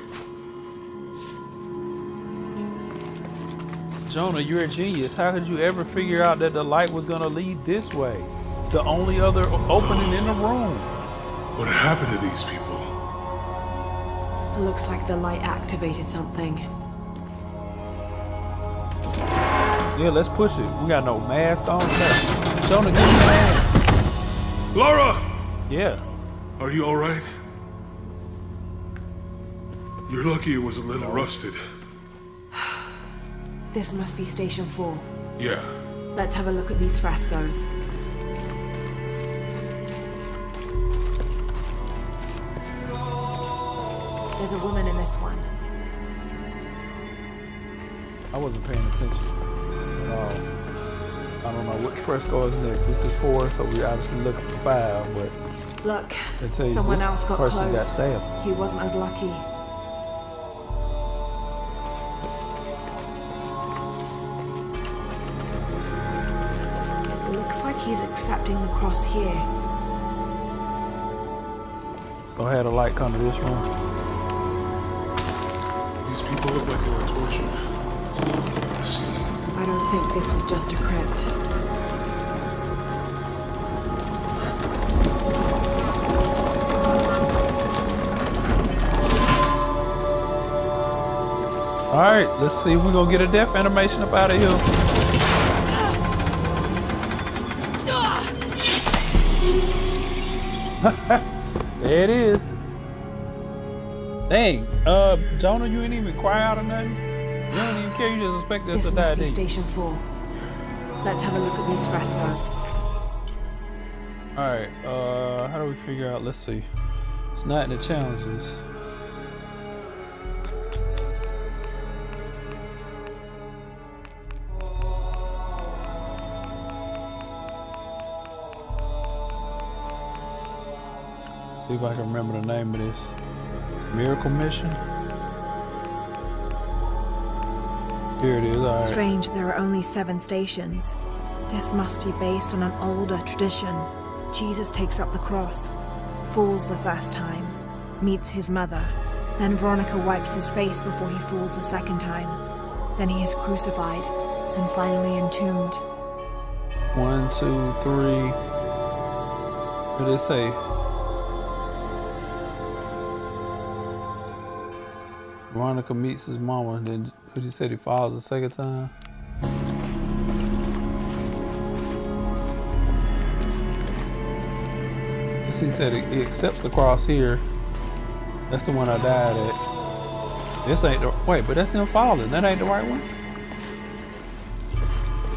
Jonah, you're a genius. How could you ever figure out that the light was gonna lead this way? The only other opening in the room. What happened to these people? It looks like the light activated something. Yeah, let's push it. We got no mask on. Jonah, give me your hand. Laura! Yeah. Are you alright? You're lucky it was a little rusted. This must be Station 4. Yeah. Let's have a look at these frescoes. There's a woman in this one. I wasn't paying attention. I don't know which fresco is next. This is 4, so we obviously looking for 5, but Look, they tell you someone this else got person close. got stabbed. He wasn't as lucky. It looks like he's accepting the cross here. Go ahead, a light come to this room. These people look like they were tortured. Look at the ceiling. I don't think this was just a crypt. Alright, let's see if we're gonna get a death animation up out of here. There it is. Dang, Jonah, you ain't even cry out or nothing? You don't even care, you just expect us to die. This must be Station 4. Let's have a look at these frescoes. Alright, how do we figure out, let's see. It's not in the challenges. See if I can remember the name of this. Miracle Mission? Here it is, alright. Strange, there are only 7 stations. This must be based on an older tradition. Jesus takes up the cross, falls the first time, meets his mother. Then Veronica wipes his face before he falls the second time. Then he is crucified, and finally entombed. 1, 2, 3. What did it say? Veronica meets his mama, and then what he said, he falls the second time. He said he accepts the cross here. That's the one I died at. This ain't the, wait, but that's him falling. That ain't the right one?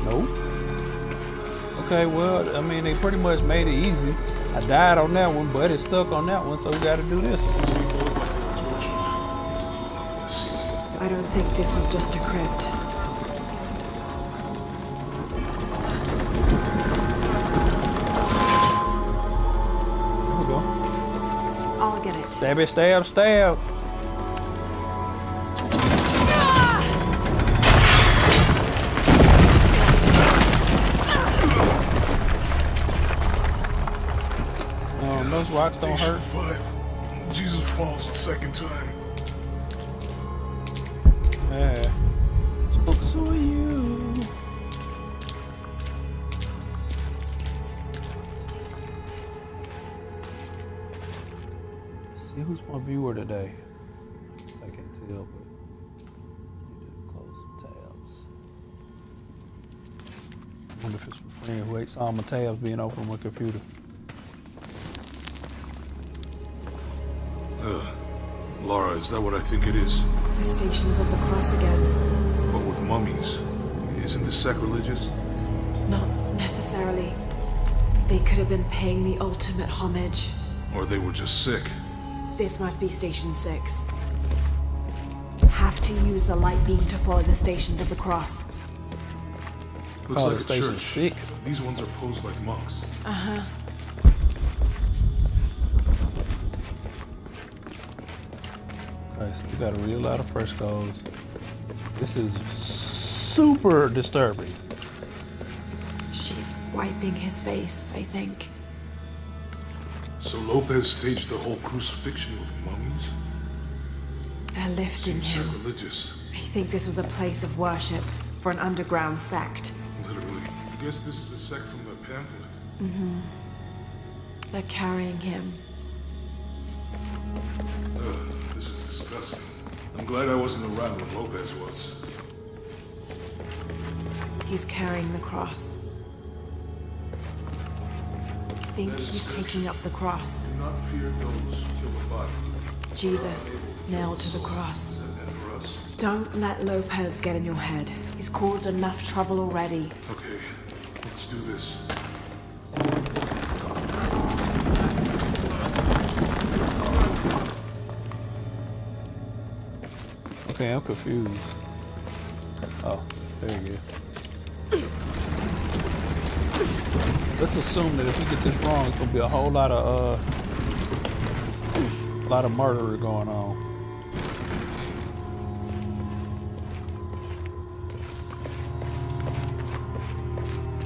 Nope. Okay, well, I mean, they pretty much made it easy. I died on that one, but it's stuck on that one, so we gotta do this one. I don't think this was just a crypt. Here we go. I'll get it. Stab it, stab, stab. Those rocks don't hurt. 5. Jesus falls the second time. Yeah. Spooks on you. Let's see who's my viewer today. I can't tell, but need to close some tabs. I wonder if it's my friend who hates all my tabs being open on my computer. Laura, is that what I think it is? The Stations of the Cross again. But with mummies. Isn't this sacrilegious? Not necessarily. They could have been paying the ultimate homage. Or they were just sick. This must be Station 6. Have to use the light beam to follow the Stations of the Cross. Looks Oh, like a Station church. 6. These ones are posed like monks. Uh-huh. Okay, so we gotta read a lot of frescoes. This is super disturbing. She's wiping his face, I think. So Lopez staged the whole crucifixion with mummies? They're lifting him. Sacrilegious. I think this was a place of worship for an underground sect. Literally. I guess this is a sect from the pamphlet. Mm-hmm. They're carrying him. This is disgusting. I'm glad I wasn't around when Lopez was. He's carrying the cross. I think he's taking up the cross. Do not fear those who kill the body. Jesus, nailed to the cross. And for us. Don't let Lopez get in your head. He's caused enough trouble already. Okay, let's do this. Okay, I'm confused. Oh, there you go. Let's assume that if we get this wrong, it's gonna be a whole lot of murder going on.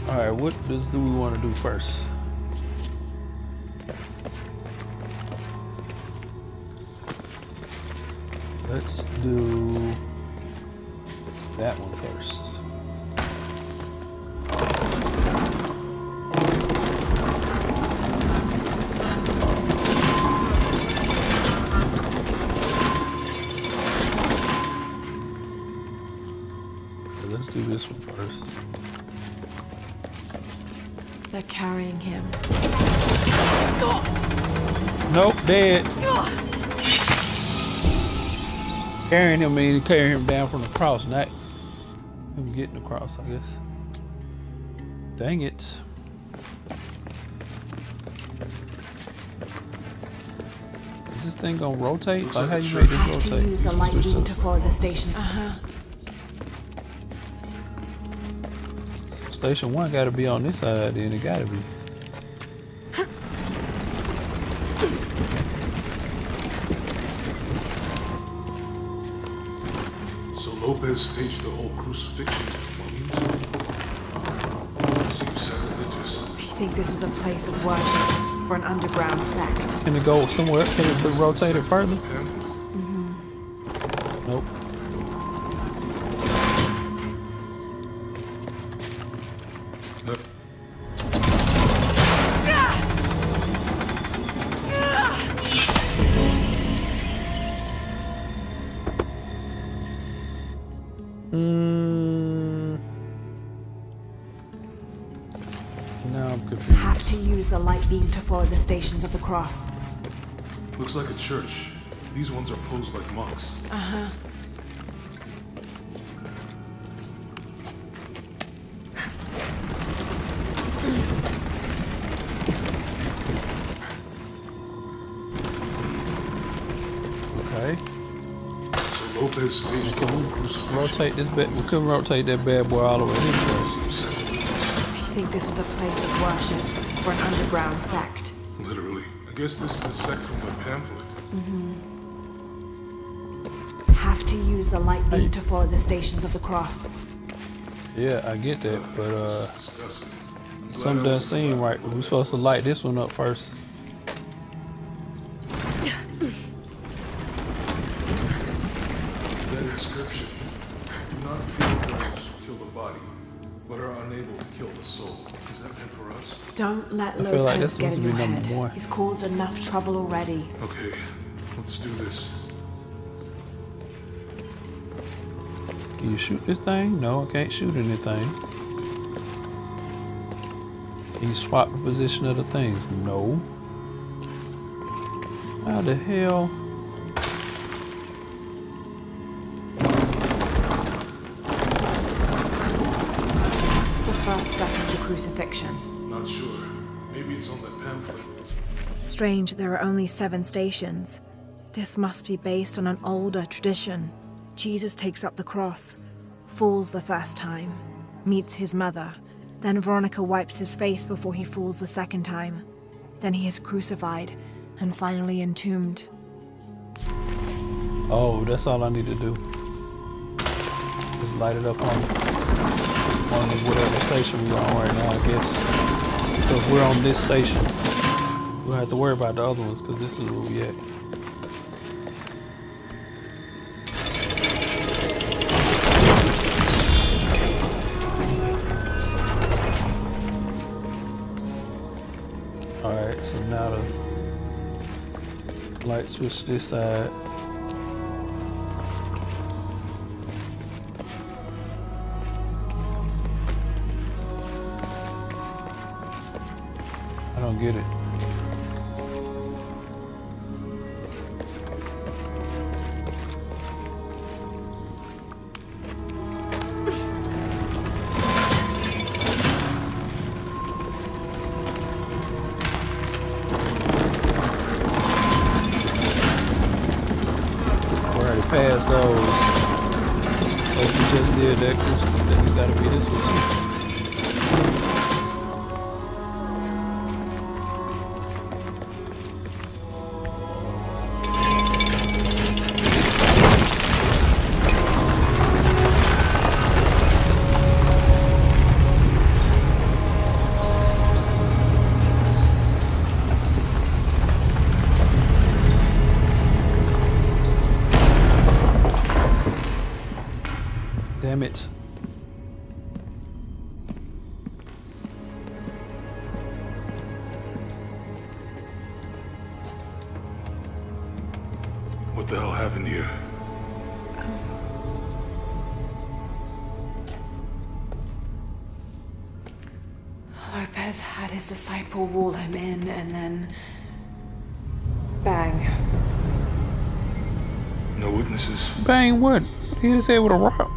All right, what do we want to do first? Let's do that one first. Let's do this one first. They're carrying him. Nope, dead. Carrying him means carrying him down from the cross, not him getting across, I guess. Dang it. Is this thing gonna rotate? Like how you make this rotate? To use the light beam to follow the station. Station 1 gotta be on this side, then it gotta be. So Lopez staged the whole crucifixion of mummies? Seems sacrilegious. I think this was a place of worship for an underground sect. Can it go somewhere? Can it be rotated further? Nope. Now I'm confused. Have to use the light beam to follow the stations of the cross. Looks like a church. These ones are posed like monks. Okay. So Lopez staged the whole crucifixion. Rotate this bit. We couldn't rotate that bad boy all the way this way. I think this was a place of worship for an underground sect. Literally. I guess this is a sect from the pamphlet. Have to use the light beam to follow the stations of the cross. Yeah, I get that, but Disgusting. something doesn't seem right. We're supposed to light this one up first. That inscription. Do not fear those who kill the body, but are unable to kill the soul. Is that meant for us? Don't let I feel like Lopez that's get in supposed your to be number head. one. He's caused enough trouble already. Okay, let's do this. Can you shoot this thing? No, I can't shoot anything. Can you swap the position of the things? No. How the hell? What's the first step of the crucifixion? Not sure. Maybe it's on that pamphlet. Strange, there are only 7 stations. This must be based on an older tradition. Jesus takes up the cross, falls the first time, meets his mother. Then Veronica wipes his face before he falls the second time. Then he is crucified and finally entombed. Oh, that's all I need to do. Just light it up on whatever station we're on right now, I guess. So if we're on this station, we'll have to worry about the other ones because this is where we at. Alright, so now the light switch this side. I don't get it. Past those. So if you just did that, then you gotta be this one too. What the hell happened here? Lopez had his disciple wall him in, and then... bang. No witnesses? Bang what? What did he say with a rock?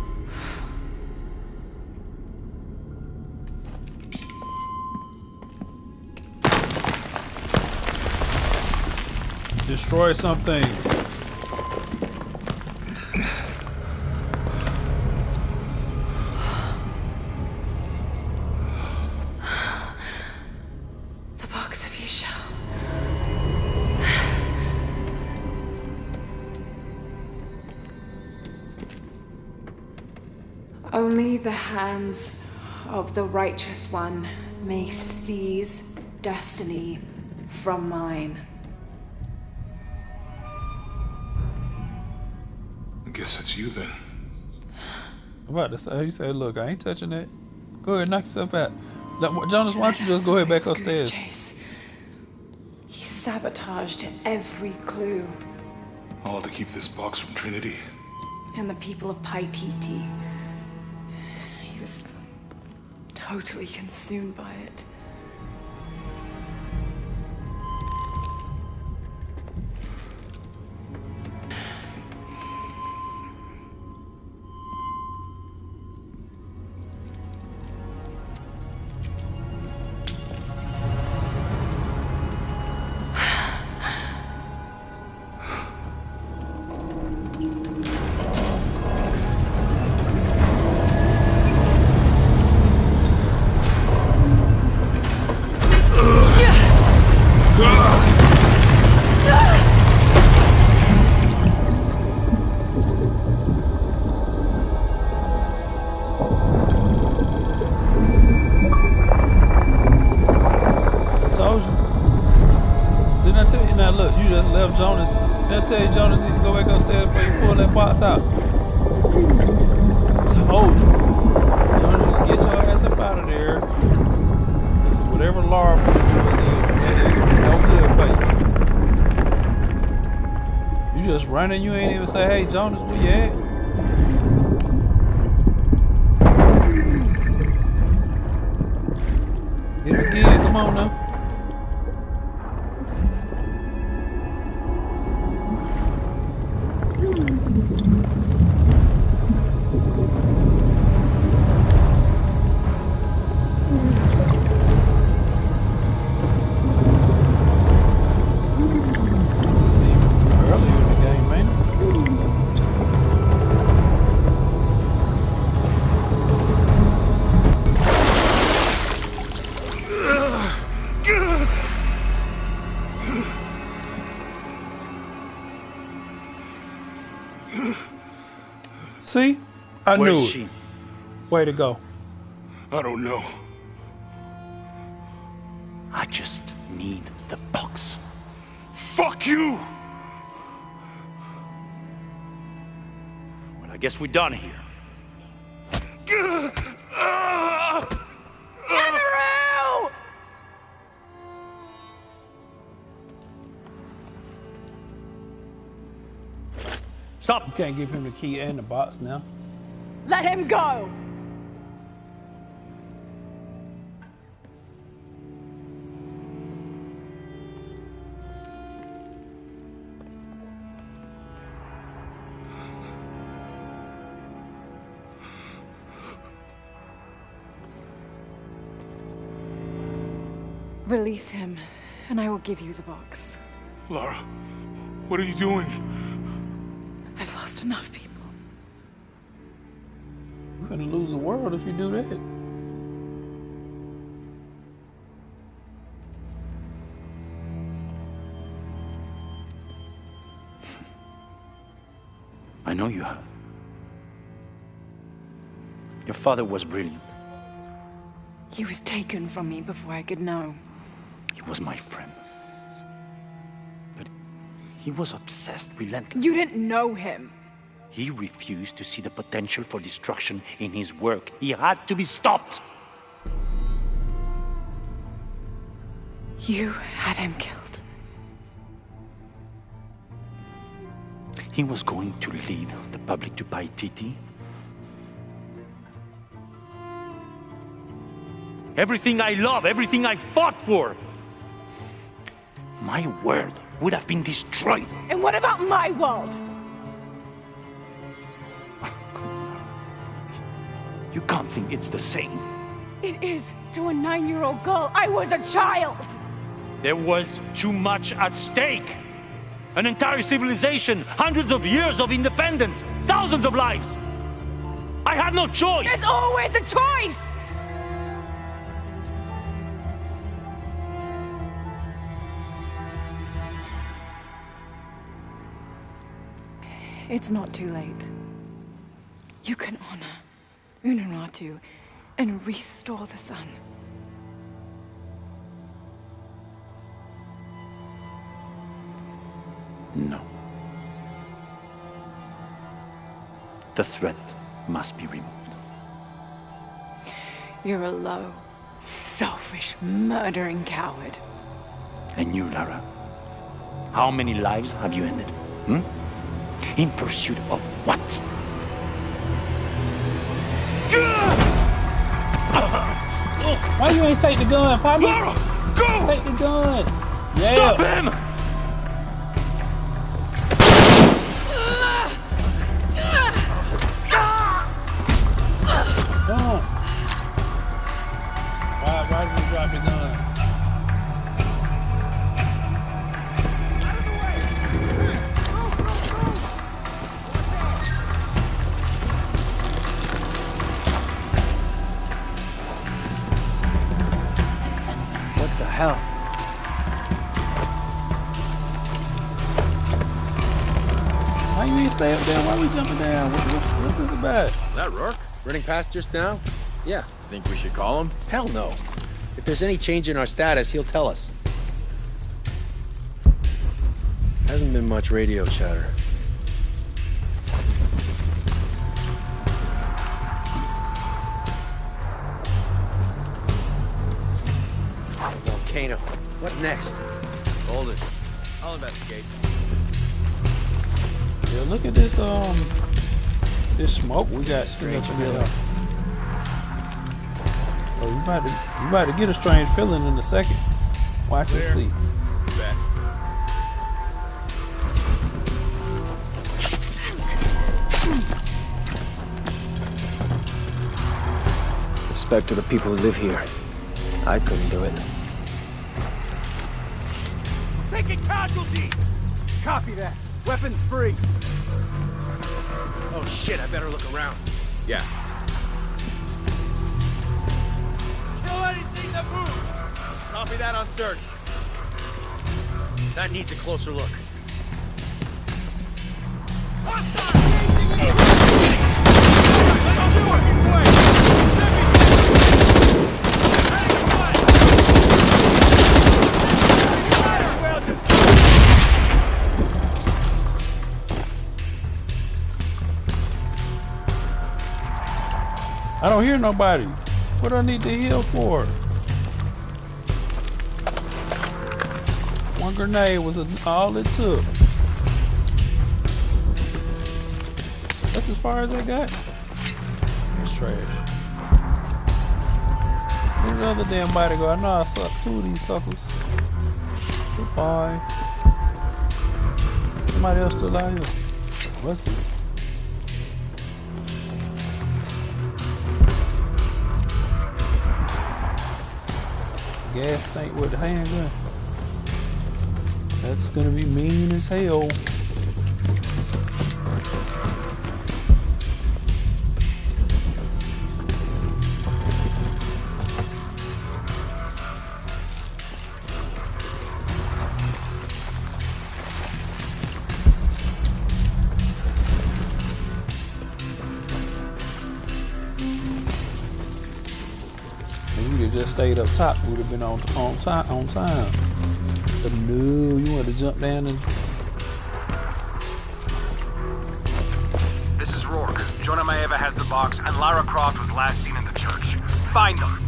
Destroy something. The box of Yisha. Only the hands of the righteous one may seize destiny from mine. I guess it's you then. I'm about to say, you say, look, I ain't touching that. Go ahead, knock yourself out. Jonas, why don't you just go ahead back upstairs? Chase. He sabotaged every clue. All to keep this box from Trinity. And the people of Paititi. He was totally consumed by it. Jonas, they'll tell you Jonas needs to go back upstairs before you pull that box out. I told you. Jonas, you get your ass up out of there. This is whatever Laura put you in, no good for you. You just running, you ain't even say, hey Jonas, where you at? Hit it again, come on now. See? I knew it. Way to go. I don't know. I just need the box. Fuck you! Well, I guess we're done here. Amaru! Stop! You can't give him the key and the box now. Let him go! Release him, and I will give you the box. Lara, what are you doing? I've lost enough people. You're gonna lose the world if you do that. I know you have. Your father was brilliant. He was taken from me before I could know. He was my friend. But he was obsessed, relentless. You didn't know him. He refused to see the potential for destruction in his work. He had to be stopped. You had him killed. he was going to lead the public to Paititi? Everything I love, everything I fought for, my world would have been destroyed. And what about my world? You can't think it's the same. It is to a 9-year-old girl. I was a child. There was too much at stake. An entire civilization, hundreds of years of independence, thousands of lives. I had no choice. There's always a choice. It's not too late. You can honor Unuratu and restore the sun. No. The threat must be removed. You're a low, selfish, murdering coward. And you, Lara? How many lives have you ended? In pursuit of what? Why you ain't take the gun, Papa? Lara, go! Take the gun. Yeah. Stop him! Come on. Why did you drop the gun? What the hell? Why you ain't stay up there? Why we jumping down? What's this about? That Rourke? Running past just now? Yeah. Think we should call him? Hell no. If there's any change in our status, he'll tell us. Hasn't been much radio chatter. Volcano. What next? Hold it. I'll investigate. Yeah, look at this smoke we got strange feeling. Oh, you about to get a strange feeling in a second. Watch and see. Bet. Respect to the people who live here. I couldn't do it. Taking casualties! Copy that. Weapons free. Oh shit, I better look around. Yeah. Kill anything that moves! Copy that on search. That needs a closer look. I don't hear nobody. What do I need to heal for? One grenade was all it took. That's as far as I got. It's trash. Where's the other damn body go? I know I saw 2 of these suckers. Goodbye. Somebody else still out here. Must be. Gas tank with the handgun. That's gonna be mean as hell. If we just stayed up top, we would have been on time. But no, you want to jump down and... This is Rourke. Jonah Maeva has the box, and Lara Croft was last seen in the church. Find them.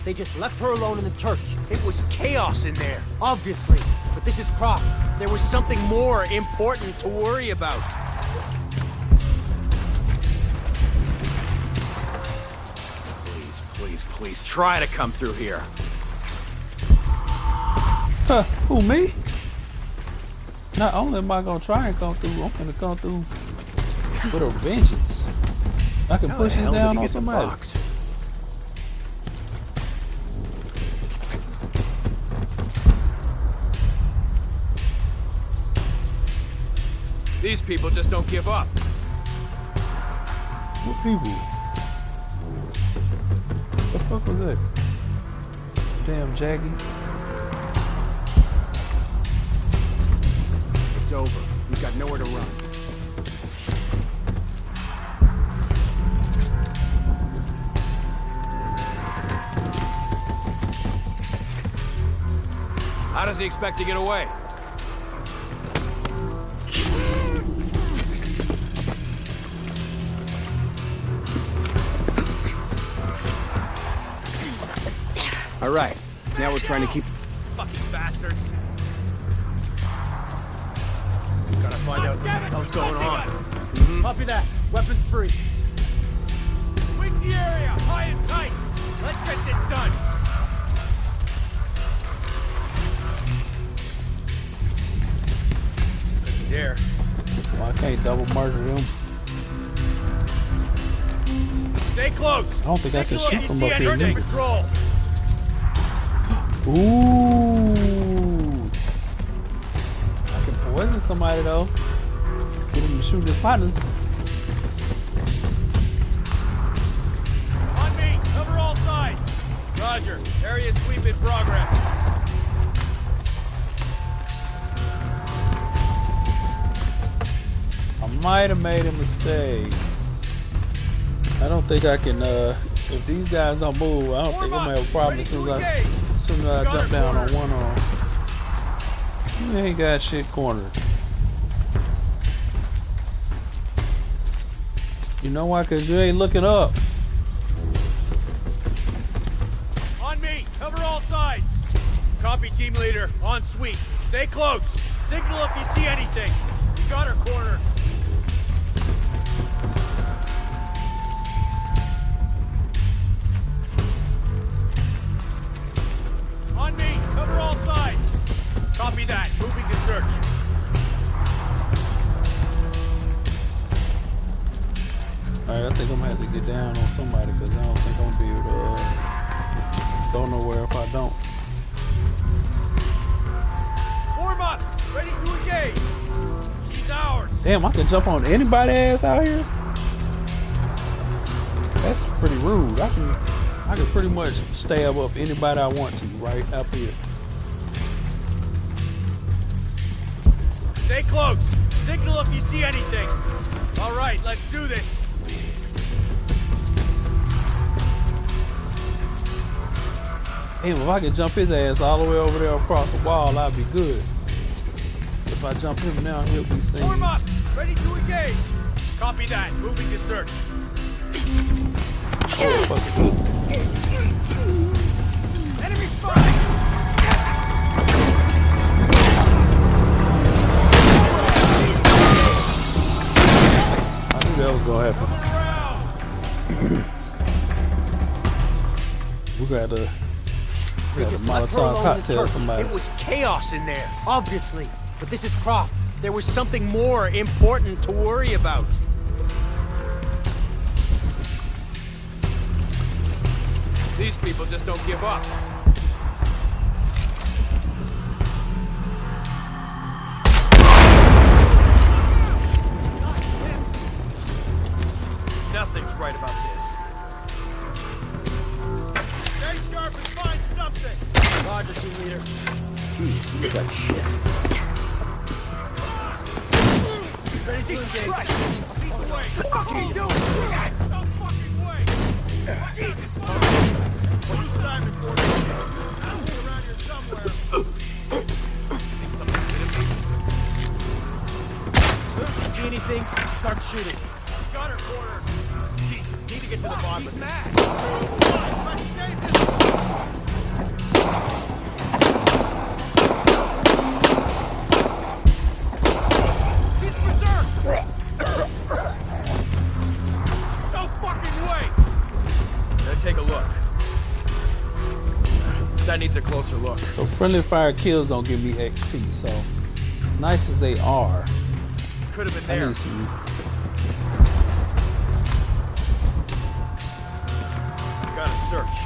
They just left her alone in the church. It was chaos in there, obviously. but this is Croft. There was something more important to worry about. Please, please, please, try to come through here. Huh, who, me? Not only am I gonna try and come through, I'm gonna come through with a vengeance. I can push it down on somebody. These people just don't give up. What people? What the fuck was that? Damn Jackie. It's over. We've got nowhere to run. How does he expect to get away? All right, now we're trying to keep... Fucking bastards! We've gotta find out what the hell's going on. Copy that. Weapons free. Sweep the area, high and tight. Let's get this done. There. Well, I can't double murder them. Stay close. I don't think I can shoot from up here. Take control. Ooh. I can poison somebody though. Get him to shoot his partners. On me. Cover all sides. Roger. Area sweep in progress. I might have made a mistake. I don't think I can, if these guys don't move, I don't think I'm gonna have a problem as soon as I jump down on one arm. You ain't got shit cornered. You know why? Cause you ain't looking up. On me. Cover all sides. Copy, team leader. On sweep. Stay close. Signal if you see anything. We got her cornered. On me. Cover all sides. Copy that. Moving to search. Alright, I think I'm gonna have to get down on somebody because I don't think I'm gonna be able to go nowhere if I don't. Form up. Ready to engage. She's ours. Damn, I can jump on anybody's ass out here? That's pretty rude. I can pretty much stab up anybody I want to right up here. Stay close. Signal if you see anything. All right, let's do this. Damn, if I could jump his ass all the way over there across the wall, I'd be good. If I jump him now, he'll be seen. Form up. Ready to engage. Copy that. Moving to search. Oh, fuck. Enemy spotted. I knew that was gonna happen. We got a Molotov cocktail somebody. It was chaos in there, obviously. But this is Croft. There was something more important to worry about. These people just don't give up. Nothing's right about this. Stay sharp and find something! Roger, team leader. Jeez, look at that shit. Ready to engage. Lead the way. What are you doing? No fucking way! Jesus! What's the time report? I'll be around here somewhere. Think something hit him? See anything? Start shooting. Got her cornered. Jesus, need to get to the bottom of this. Let's stay this. That needs a closer look. So friendly fire kills don't give me XP. So nice as they are, Could have been I there. need some. Gotta search.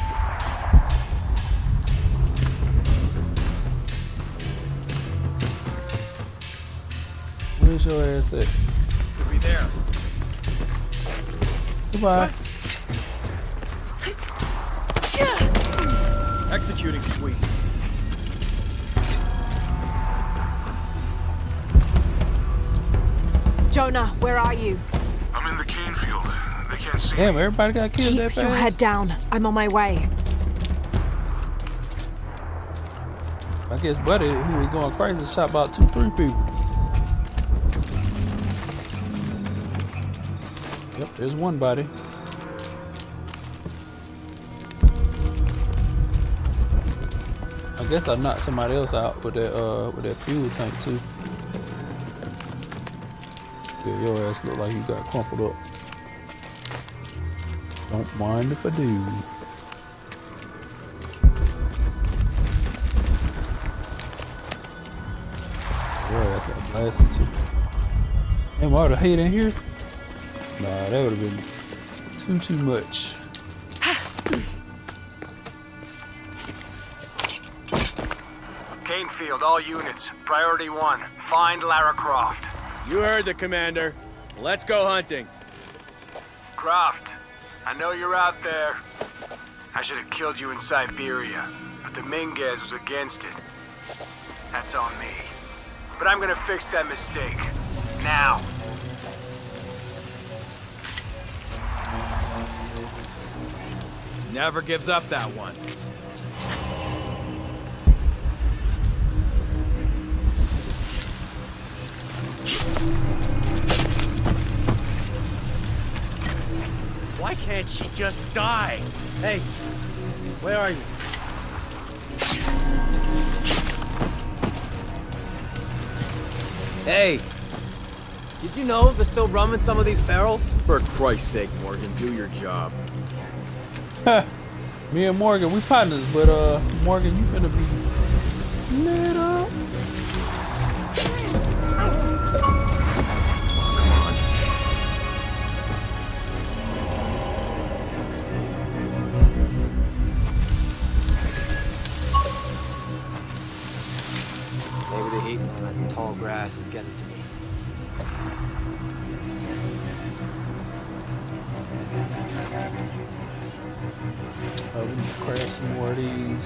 Where's your ass at? Could be there. Goodbye. Executing sweep. Jonah, where are you? I'm in the cane field. They can't see Damn, me. everybody got killed that Keep your fast? head down. I'm on my way. I guess Buddy, who was going crazy, shot about 2-3 people. Yep, there's one body. I guess I knocked somebody else out with that fuel tank too. Yeah, your ass look like you got crumpled up. Don't mind if I do. Your ass got blasted too. Am I the hate in here? Nah, that would have been too much. Cane field, all units. Priority 1. Find Lara Croft. You heard the commander. Let's go hunting. Croft, I know you're out there. I should have killed you in Siberia, but Dominguez was against it. That's on me. But I'm gonna fix that mistake. Now. Never gives up that one. Why can't she just die? Hey, where are you? Hey, did you know there's still rum in some of these barrels? For Christ's sake, Morgan, do your job. Me and Morgan, we partners, but Morgan, you finna be lit up. Maybe the heat and all that tall grass is getting to me. We need to craft some more of these.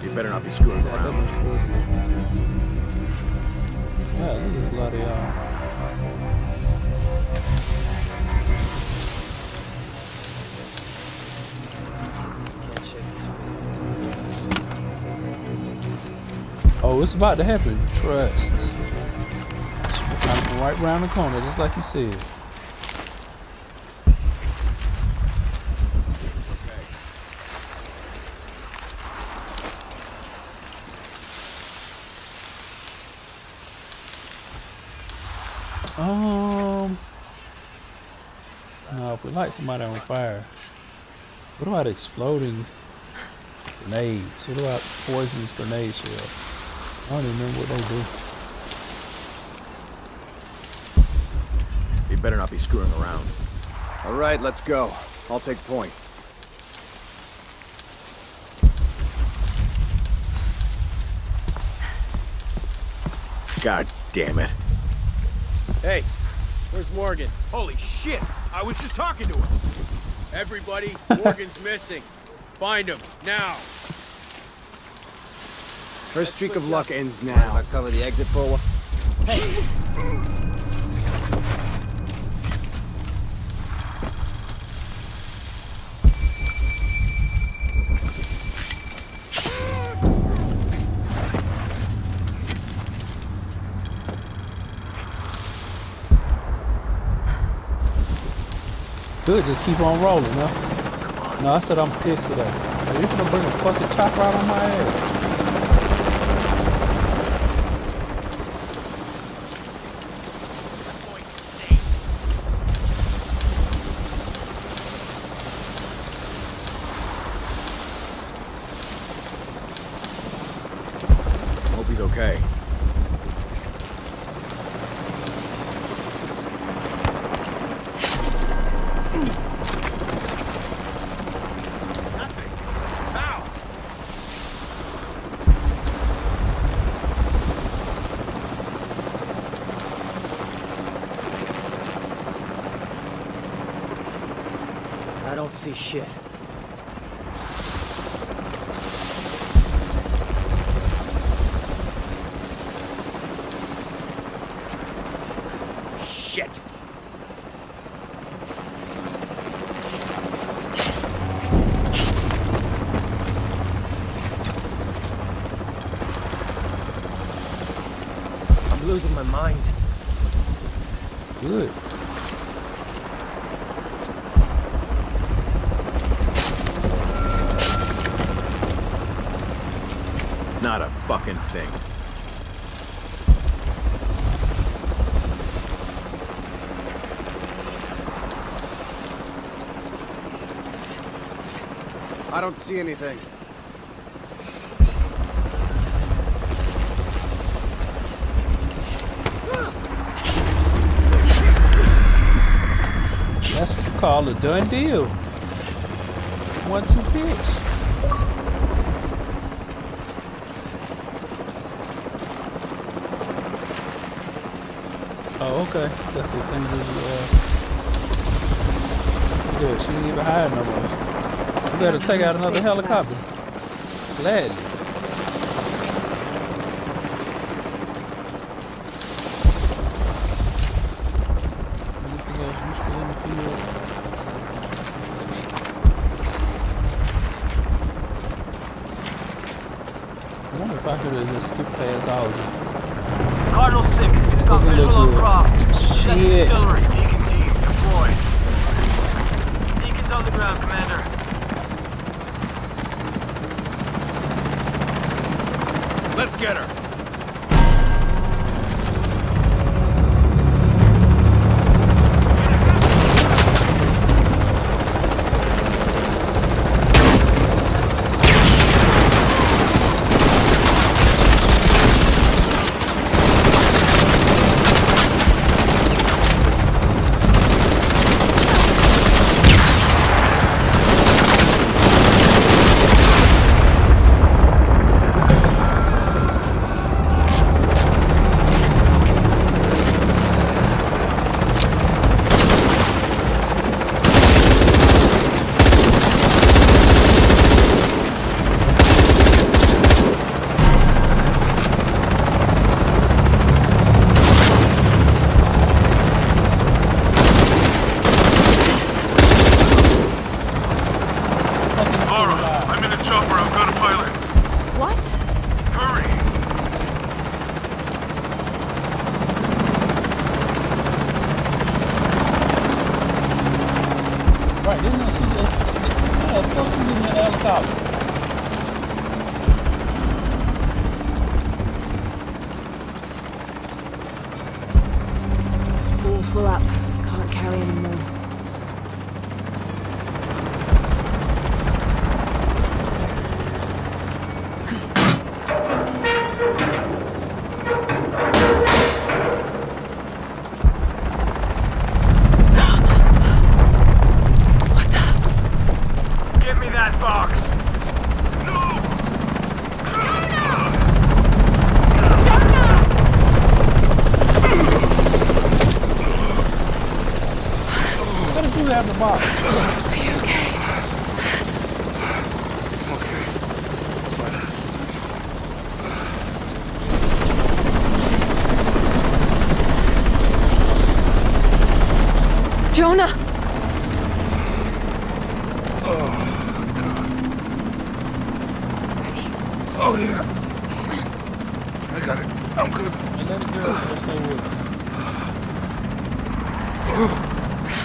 You better not be screwing around. Yeah, there's a lot of y'all. Can't shake this feeling. Oh, it's about to happen. Trust. I'm right around the corner, just like you said. No, if we light somebody on fire, what about exploding grenades? What about poisonous grenade shells? I don't even remember what they do. You better not be screwing around. All right, let's go. I'll take point. God damn it. Hey, where's Morgan? Holy shit! I was just talking to him. Everybody, Morgan's missing. Find him, now. Her streak of luck ends I now. cover the exit for a while. Good, just keep on rolling, huh? No, I said I'm pissed today. Are you gonna bring a fucking chopper out on my ass? he's okay. I don't see shit. Shit! I'm losing my mind. Good. Not a fucking thing. I don't see anything. That's called a done deal. 1-2 pitch. Oh, okay. That's the thing. Good. She ain't even hiding no more. We better take out another helicopter. Gladly. Anything else useful in the field? I wonder if I could just skip past all of them. Cardinal 6, we've got visual on Croft. Shit. Distillery. Deacon team, deploy. Deacon's on the ground, Commander. Let's get her. All full up. Can't carry any more. Give me that box. What did you have the box? Are you okay? Okay. It's fine. Jonah! Oh, God. Oh, yeah. I got it. I'm good. And let it go. Let's stay with it.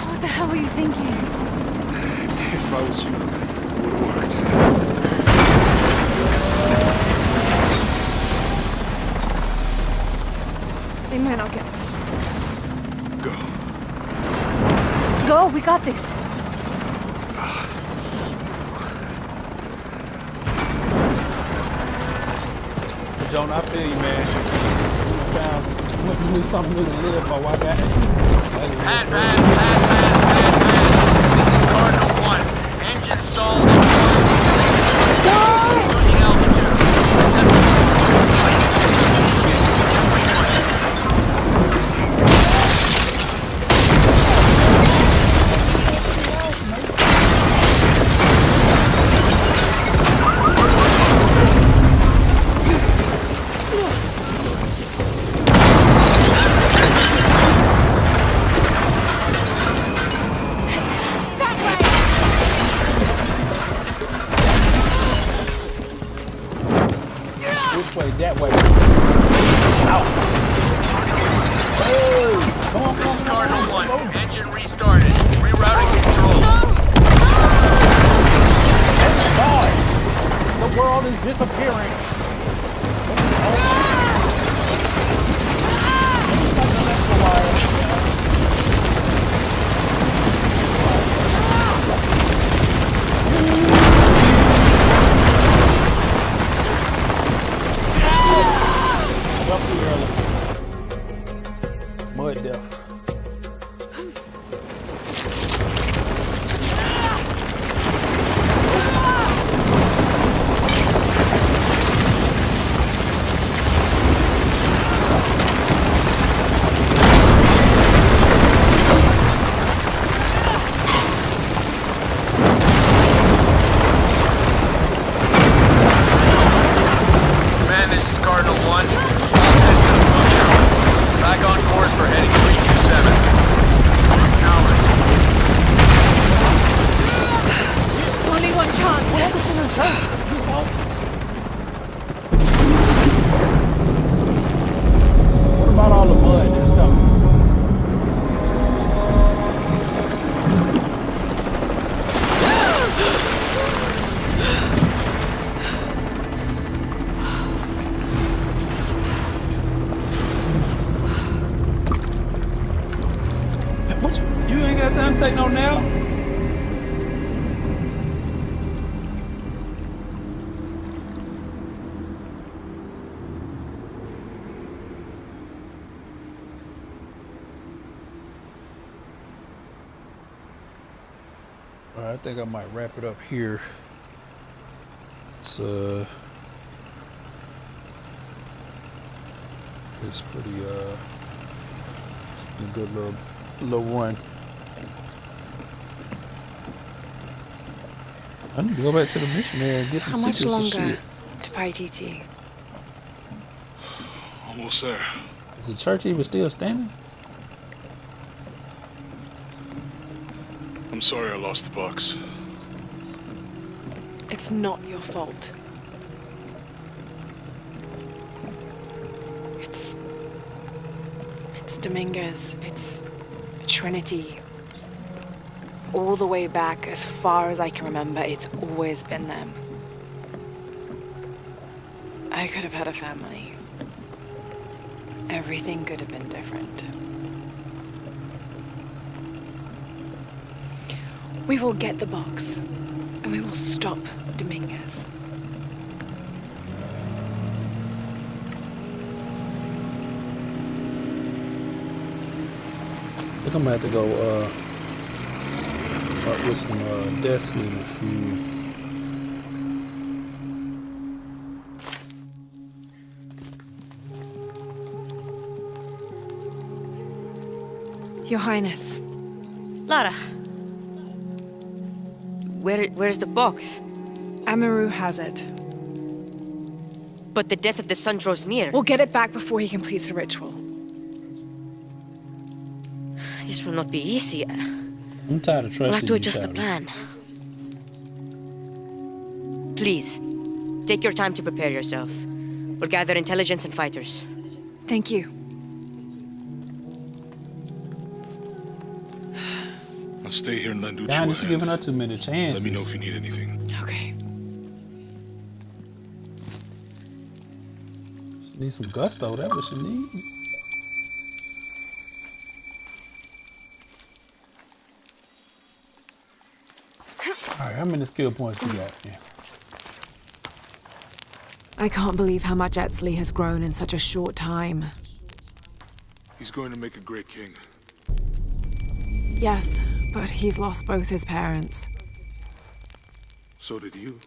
What the hell were you thinking? If I was you, it would have worked. They might not get Go. Go, we got this. Jonah, I feel you, man. We need something new to live for. Why got it? Pat. This is Cardinal 1. Engine stalled. Losing altitude. Which way? That way. Ow. Oh, come on, This is Cardinal 1. Engine restarted. Rerouting controls. God, the world is disappearing. Up too early. Mud death. Man, this is Cardinal 1. All systems functional. Back on course for heading 327. Only one chance. What about all the mud that's coming? What you ain't got time to take no nap? All right, I think I might wrap it up here. It's a pretty a good little run. I need to go back to the mission there and get some How much secrets and longer shit. to pay TT? Almost there. Is the church even still standing? I'm sorry I lost the box. It's not your fault. It's Dominguez. It's Trinity. All the way back, as far as I can remember, it's always been them. I could have had a family. Everything could have been different. We will get the box, and we will stop Dominguez. I think I'm gonna have to go with some Destiny in a few. Your Highness. Lara. Where's the box? Amaru has it. But the death of the sun draws near. We'll get it back before he completes the ritual. This will not be easy. I'm tired of trusting We'll have to you, adjust the Shouty. plan. Please, take your time to prepare yourself. We'll gather intelligence and fighters. Thank you. I'll stay here and lend Uchu Down, a you're hand. giving her too many chances. Let me know if you need anything. Okay. She needs some gusto. That's what she needs. All right, how many skill points we got? Yeah. I can't believe how much Etzli has grown in such a short time. He's going to make a great king. Yes, but he's lost both his parents. So did you.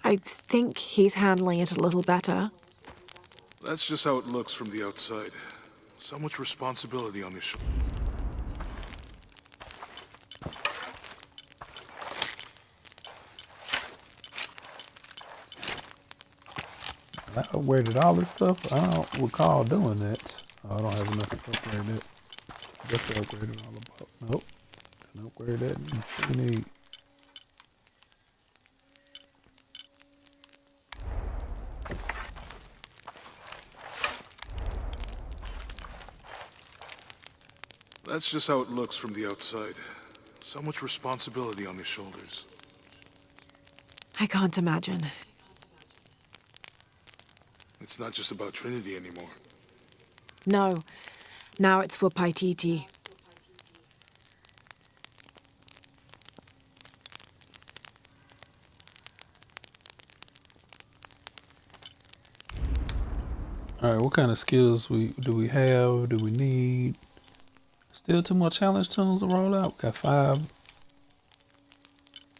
I think he's handling it a little better. That's just how it looks from the outside. So much responsibility on his shoulders. I upgraded all this stuff. I don't recall doing that. Oh, I don't have enough to upgrade it. Just upgraded all about. Nope. Can upgrade that. What do you need? That's just how it looks from the outside. So much responsibility on his shoulders. I can't imagine. It's not just about Trinity anymore. No. Now it's for Paititi. Alright, what kind of skills do we have? Do we need? Still 2 more challenge tunes to roll out. Got 5.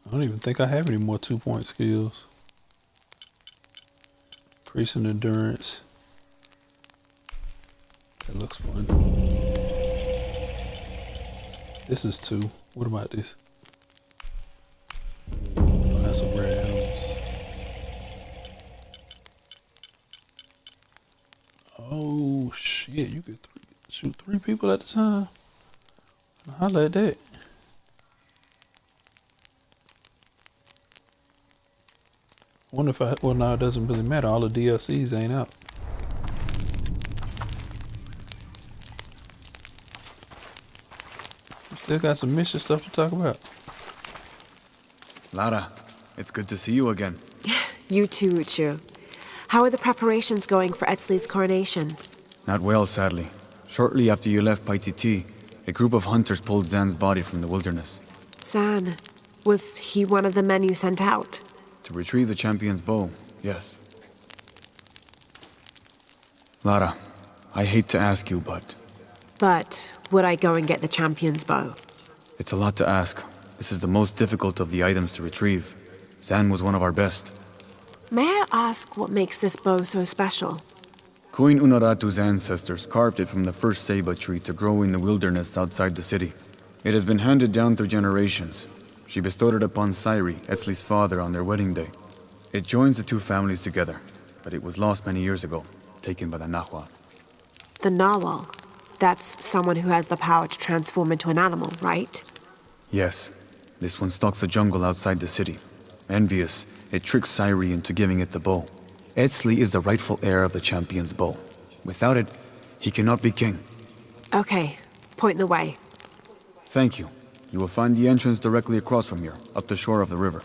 I don't even think I have any more 2-point skills. Increase in endurance. That looks fun. This is 2. What about this? Oh, that's some rare animals. Oh shit, you could shoot 3 people at a time. I like that. Wonder if well, no, it doesn't really matter. All the DLCs ain't out. Still got some mission stuff to talk about. Lara, it's good to see you again. You too, Uchu. How are the preparations going for Etzli's coronation? Not well, sadly. Shortly after you left Paititi, a group of hunters pulled Zan's body from the wilderness. Zan, was he one of the men you sent out? To retrieve the champion's bow, yes. Lara, I hate to ask you, but... But would I go and get the champion's bow? It's a lot to ask. This is the most difficult of the items to retrieve. Zan was one of our best. May I ask what makes this bow so special? Queen Unaratu's ancestors carved it from the first ceiba tree to grow in the wilderness outside the city. It has been handed down through generations. She bestowed it upon Sairi, Etzli's father, on their wedding day. It joins the 2 families together, but it was lost many years ago, taken by the Nahual. The Nawal. That's someone who has the power to transform into an animal, right? Yes. This one stalks the jungle outside the city. Envious, it tricks Sairi into giving it the bow. Etzli is the rightful heir of the champion's bow. Without it, he cannot be king. Okay, point the way. Thank you. You will find the entrance directly across from here, up the shore of the river.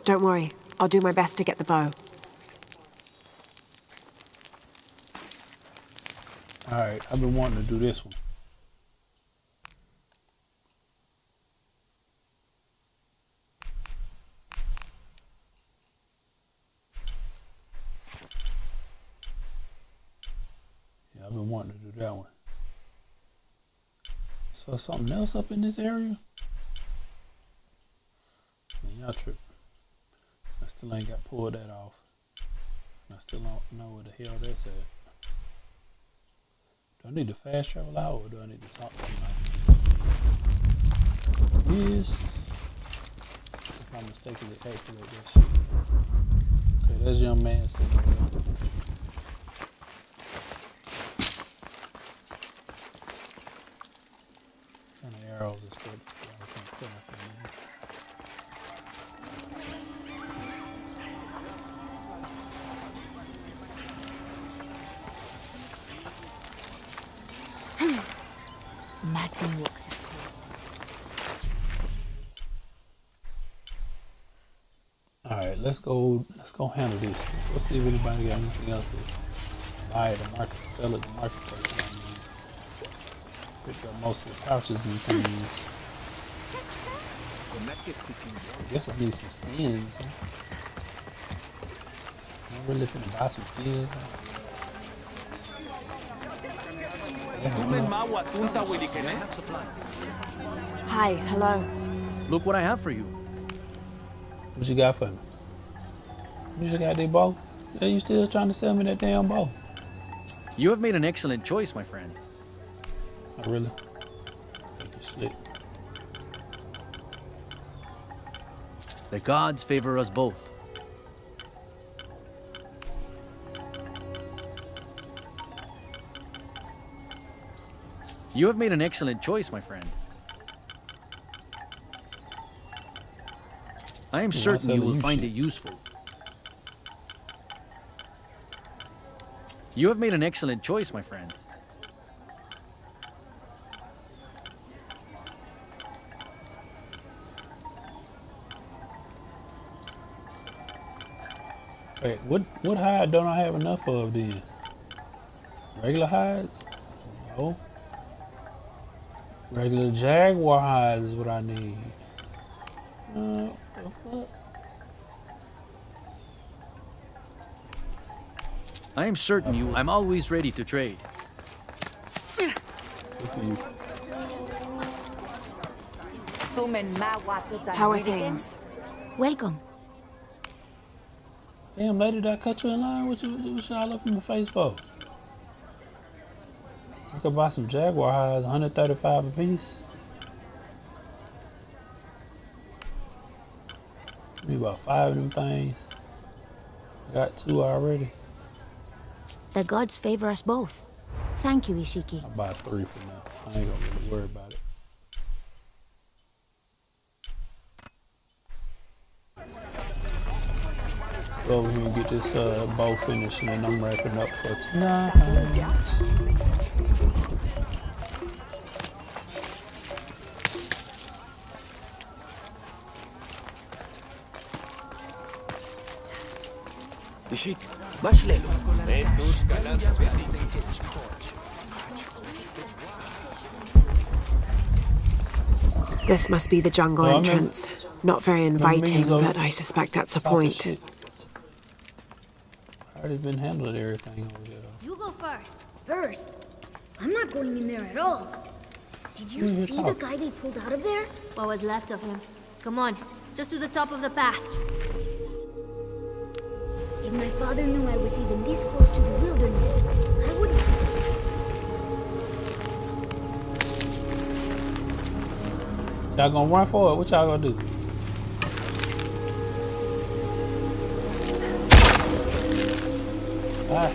Don't worry, I'll do my best to get the bow. Alright, I've been wanting to do this one. Yeah, I've been wanting to do that one. So something else up in this area? Man, y'all tripping. I still ain't got pulled that off. I still don't know where the hell that's at. Do I need to fast travel out or do I need to talk to somebody? This, if I'm mistakenly activate that shit. Okay, that's young man sitting there. And the arrows is good. I can't put nothing in. Madman walks up. Alright, let's go handle this. Let's see if anybody got anything else to buy at the market, sell at the marketplace. Picked up most of the pouches and things. I guess I need some skins. Huh? I'm really finna buy some skins. Hi, hello. Look what I have for you. What you got for me? You just got that bow? Yeah, you still trying to sell me that damn bow? You have made an excellent choice, my friend. Oh, really? Think you slick. The gods favor us both. You have made an excellent choice, my friend. I am certain you will find it useful. You have made an excellent choice, my friend. Wait, what hide don't I have enough of then? Regular hides? No. Regular jaguar hides is what I need. What the fuck? I am certain you. I'm always ready to trade. How are things? Welcome. Damn, lady, did I cut you in line? What y'all up in my face for? I could buy some jaguar hides, 135 a piece. Give me about 5 of them things. I got 2 already. The gods favor us both. Thank you, Ishiki. I'll buy 3 for now. I ain't gonna really worry about it. Go over here and get this bow finished, and then I'm wrapping up for tonight. Ishik, baş lelo. This must be the jungle entrance. Not very inviting, but I suspect that's the point. I already been handling everything over there. You go first. First? I'm not going in there at all. Did you see the guy they pulled out of there? What was left of him? Come on, just to the top of the path. If my father knew I was even this close to the wilderness, I wouldn't. Y'all gonna run for it? What y'all gonna do? Ah.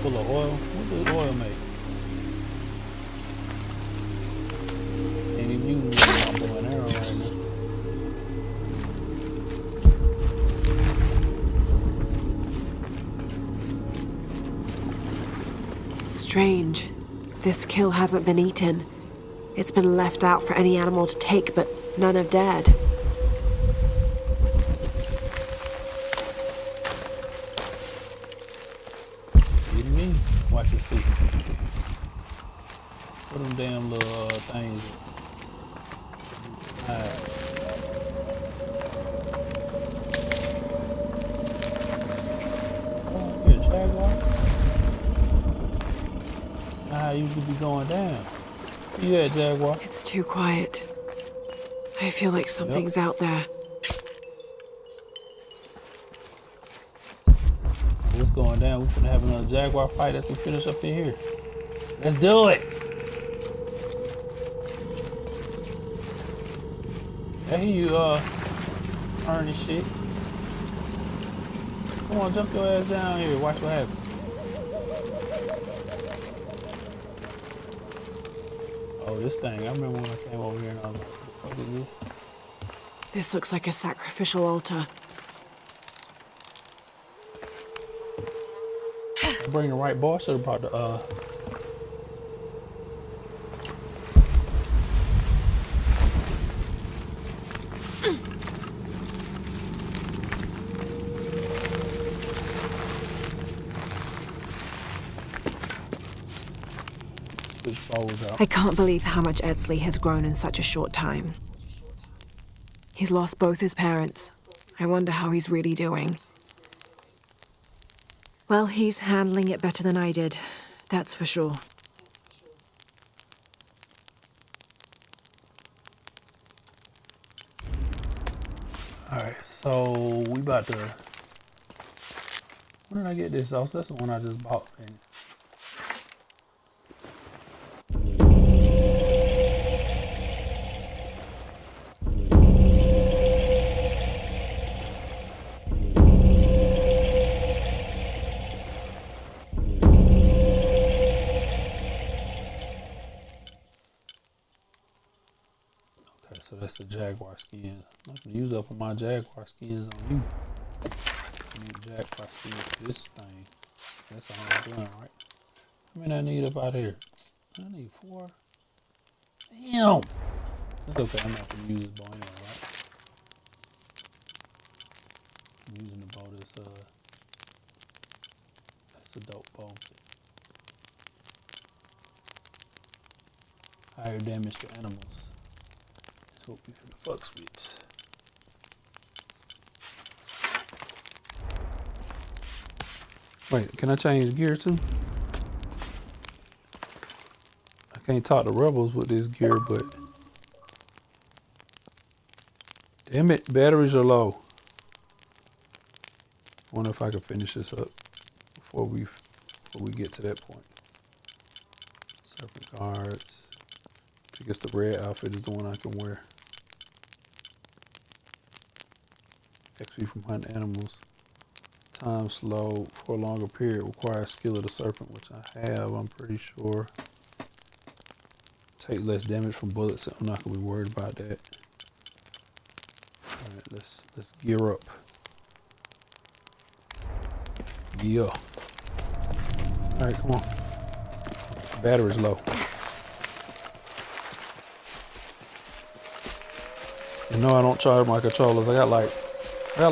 Full of oil? What does oil make? Ain't even using my bow and arrow right now. Strange. This kill hasn't been eaten. It's been left out for any animal to take, but none have dared. Kidding me? Watch and see. Put them damn little things. Oh, you're a jaguar? That's not how you could be going down. Where you at, jaguar? It's too quiet. I feel like something's out there. What's going down? We're gonna have another jaguar fight after we finish up in here. Let's do it! I hear you, earning shit. Come on, jump your ass down here. Watch what happens. Oh, this thing. I remember when I came over here and I was like, what the fuck is this? This looks like a sacrificial altar. Bring the right boy, should have brought the switch bows out. I can't believe how much Edsley has grown in such a short time. He's lost both his parents. I wonder how he's really doing. Well, he's handling it better than I did. That's for sure. Alright, so we about to... When did I get this? Oh, that's the one I just bought. Man. Okay, so that's the jaguar skin. I'm not gonna use up my jaguar skins on you. I need jaguar skins for this thing. That's all I'm doing, right? How many I need up out here? I need 4. Damn! That's okay, I'm not gonna use this bow anyway, right? I'm using the bow that's a dope bow. Higher damage to animals. That's what we finna fucks with. Wait, can I change gear too? I can't talk to rebels with this gear, but damn it, batteries are low. I wonder if I can finish this up before we get to that point. Serpent guards. I guess the red outfit is the one I can wear. XP from hunting animals. Time slow for a longer period requires skill of the serpent, which I have, I'm pretty sure. Take less damage from bullets. I'm not gonna be worried about that. Alright, let's gear up. Yeah. Alright, come on. Battery's low. You know I don't charge my controllers. I got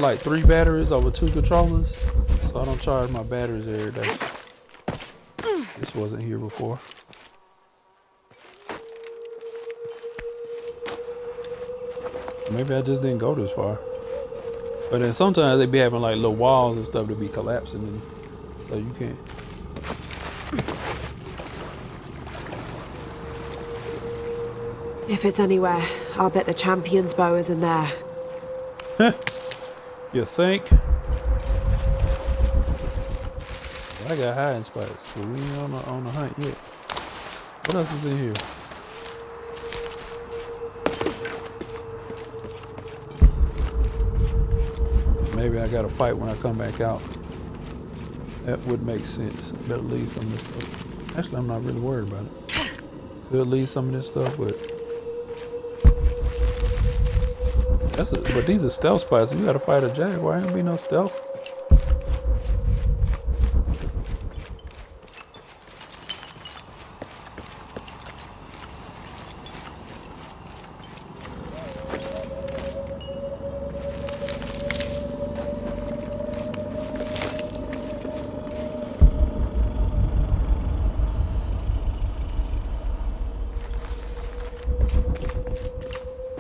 like 3 batteries over 2 controllers, so I don't charge my batteries every day. This wasn't here before. Maybe I just didn't go this far. But then sometimes they be having like little walls and stuff to be collapsing, and so you can't. If it's anywhere, I'll bet the champion's bow is in there. You think? I got hiding spots, so we ain't on the hunt yet. What else is in here? Maybe I gotta fight when I come back out. That would make sense. Better leave some of this stuff. Actually, I'm not really worried about it. Could leave some of this stuff, but but these are stealth spots. You gotta fight a jaguar. Ain't gonna be no stealth.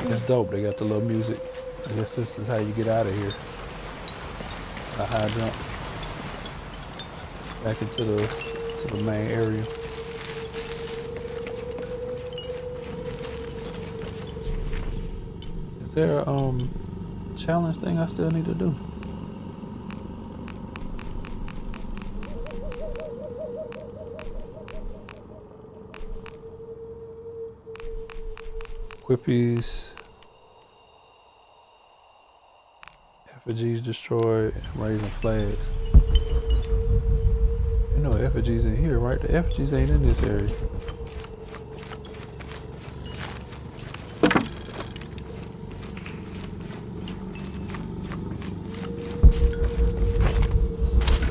It's dope. They got the little music. I guess this is how you get out of here. A high jump back into the main area. Is there a challenge thing I still need to do? Whippies. Effigies destroyed, raising flags. You know effigies in here, right? The effigies ain't in this area.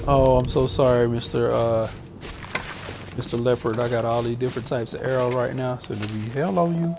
Oh, I'm so sorry, Mr. Leopard. I got all these different types of arrows right now, so to be hell on you.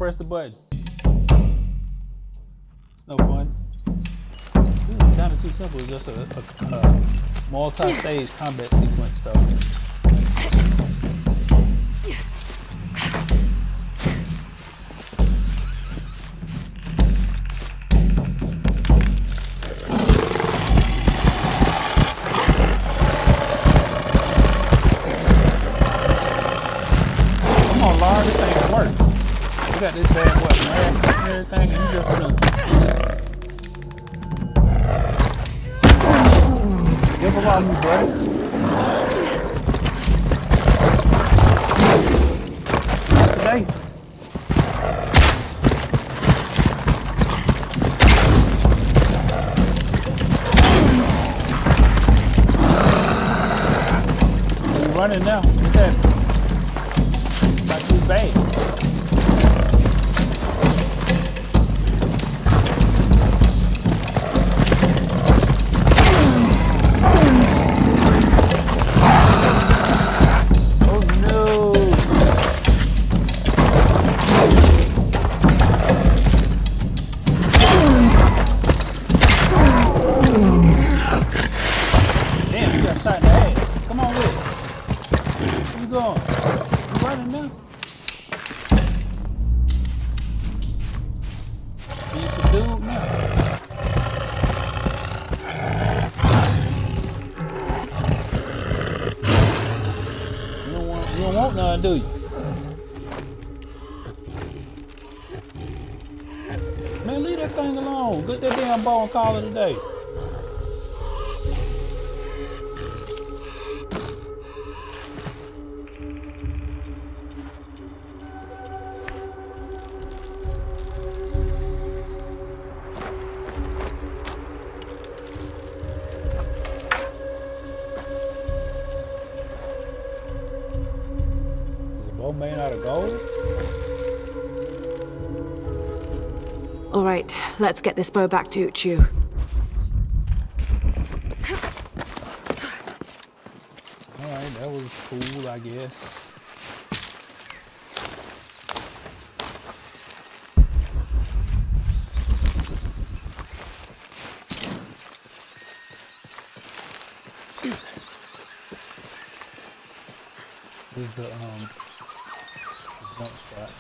press the button. It's no fun. It's kind of too simple. It's just a multi-stage combat sequence though. You got this bad boy mask and everything, and you just give up on me, buddy. Not today. We're running now. What's that? Not too bad. Do you? Man, leave that thing alone. Get that damn ball and call it a day. Made out of gold? All right, let's get this bow back to Uchu. All right, that was cool, I guess. This is the jump spot.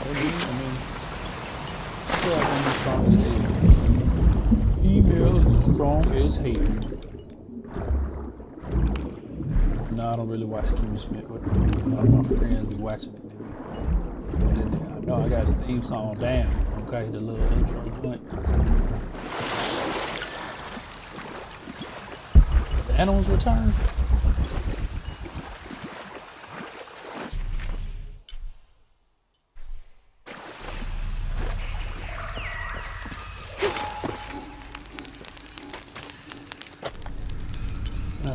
I mean, still like I'm as strong as hell. Females as strong as hell. No, I don't really watch Kimmy Schmidt, but a lot of my friends be watching it. I know I got the theme song down, okay? The little intro joint. The animals return.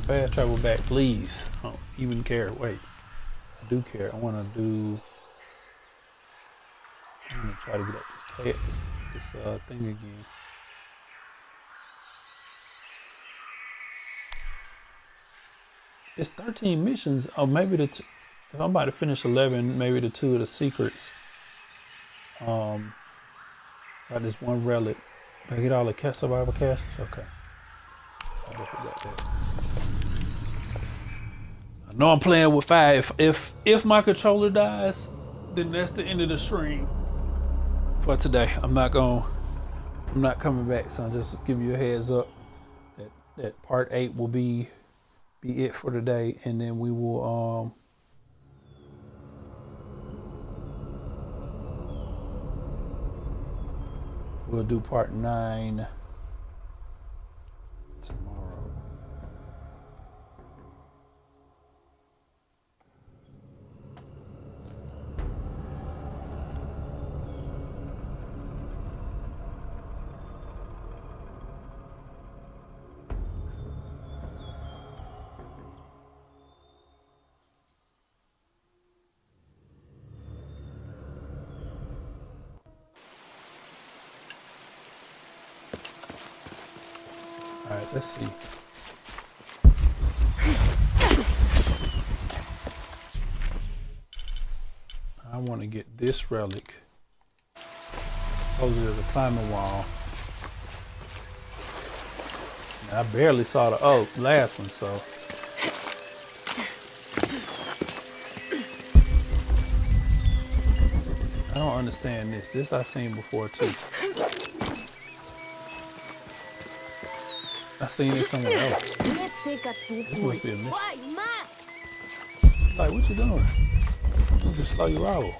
Fast travel back, please. I don't even care. Wait, I do care. I want to do. I'm gonna try to get up this thing again. It's 13 missions. Oh, maybe if I'm about to finish 11, maybe the 2 of the secrets. Got this one relic. I get all the survivor castles. Okay. I definitely got that. I know I'm playing with fire. If my controller dies, then that's the end of the stream for today. I'm not coming back. So I'm just giving you a heads up that part 8 will be it for today, and then we will we'll do part 9 tomorrow. All right, let's see. want to get this relic. Suppose there's a climbing wall. Now, I barely saw the last one, so. I don't understand this. This I've seen before too. I've seen it somewhere else. This must be a mission. Like, what you doing? You just slow your rival.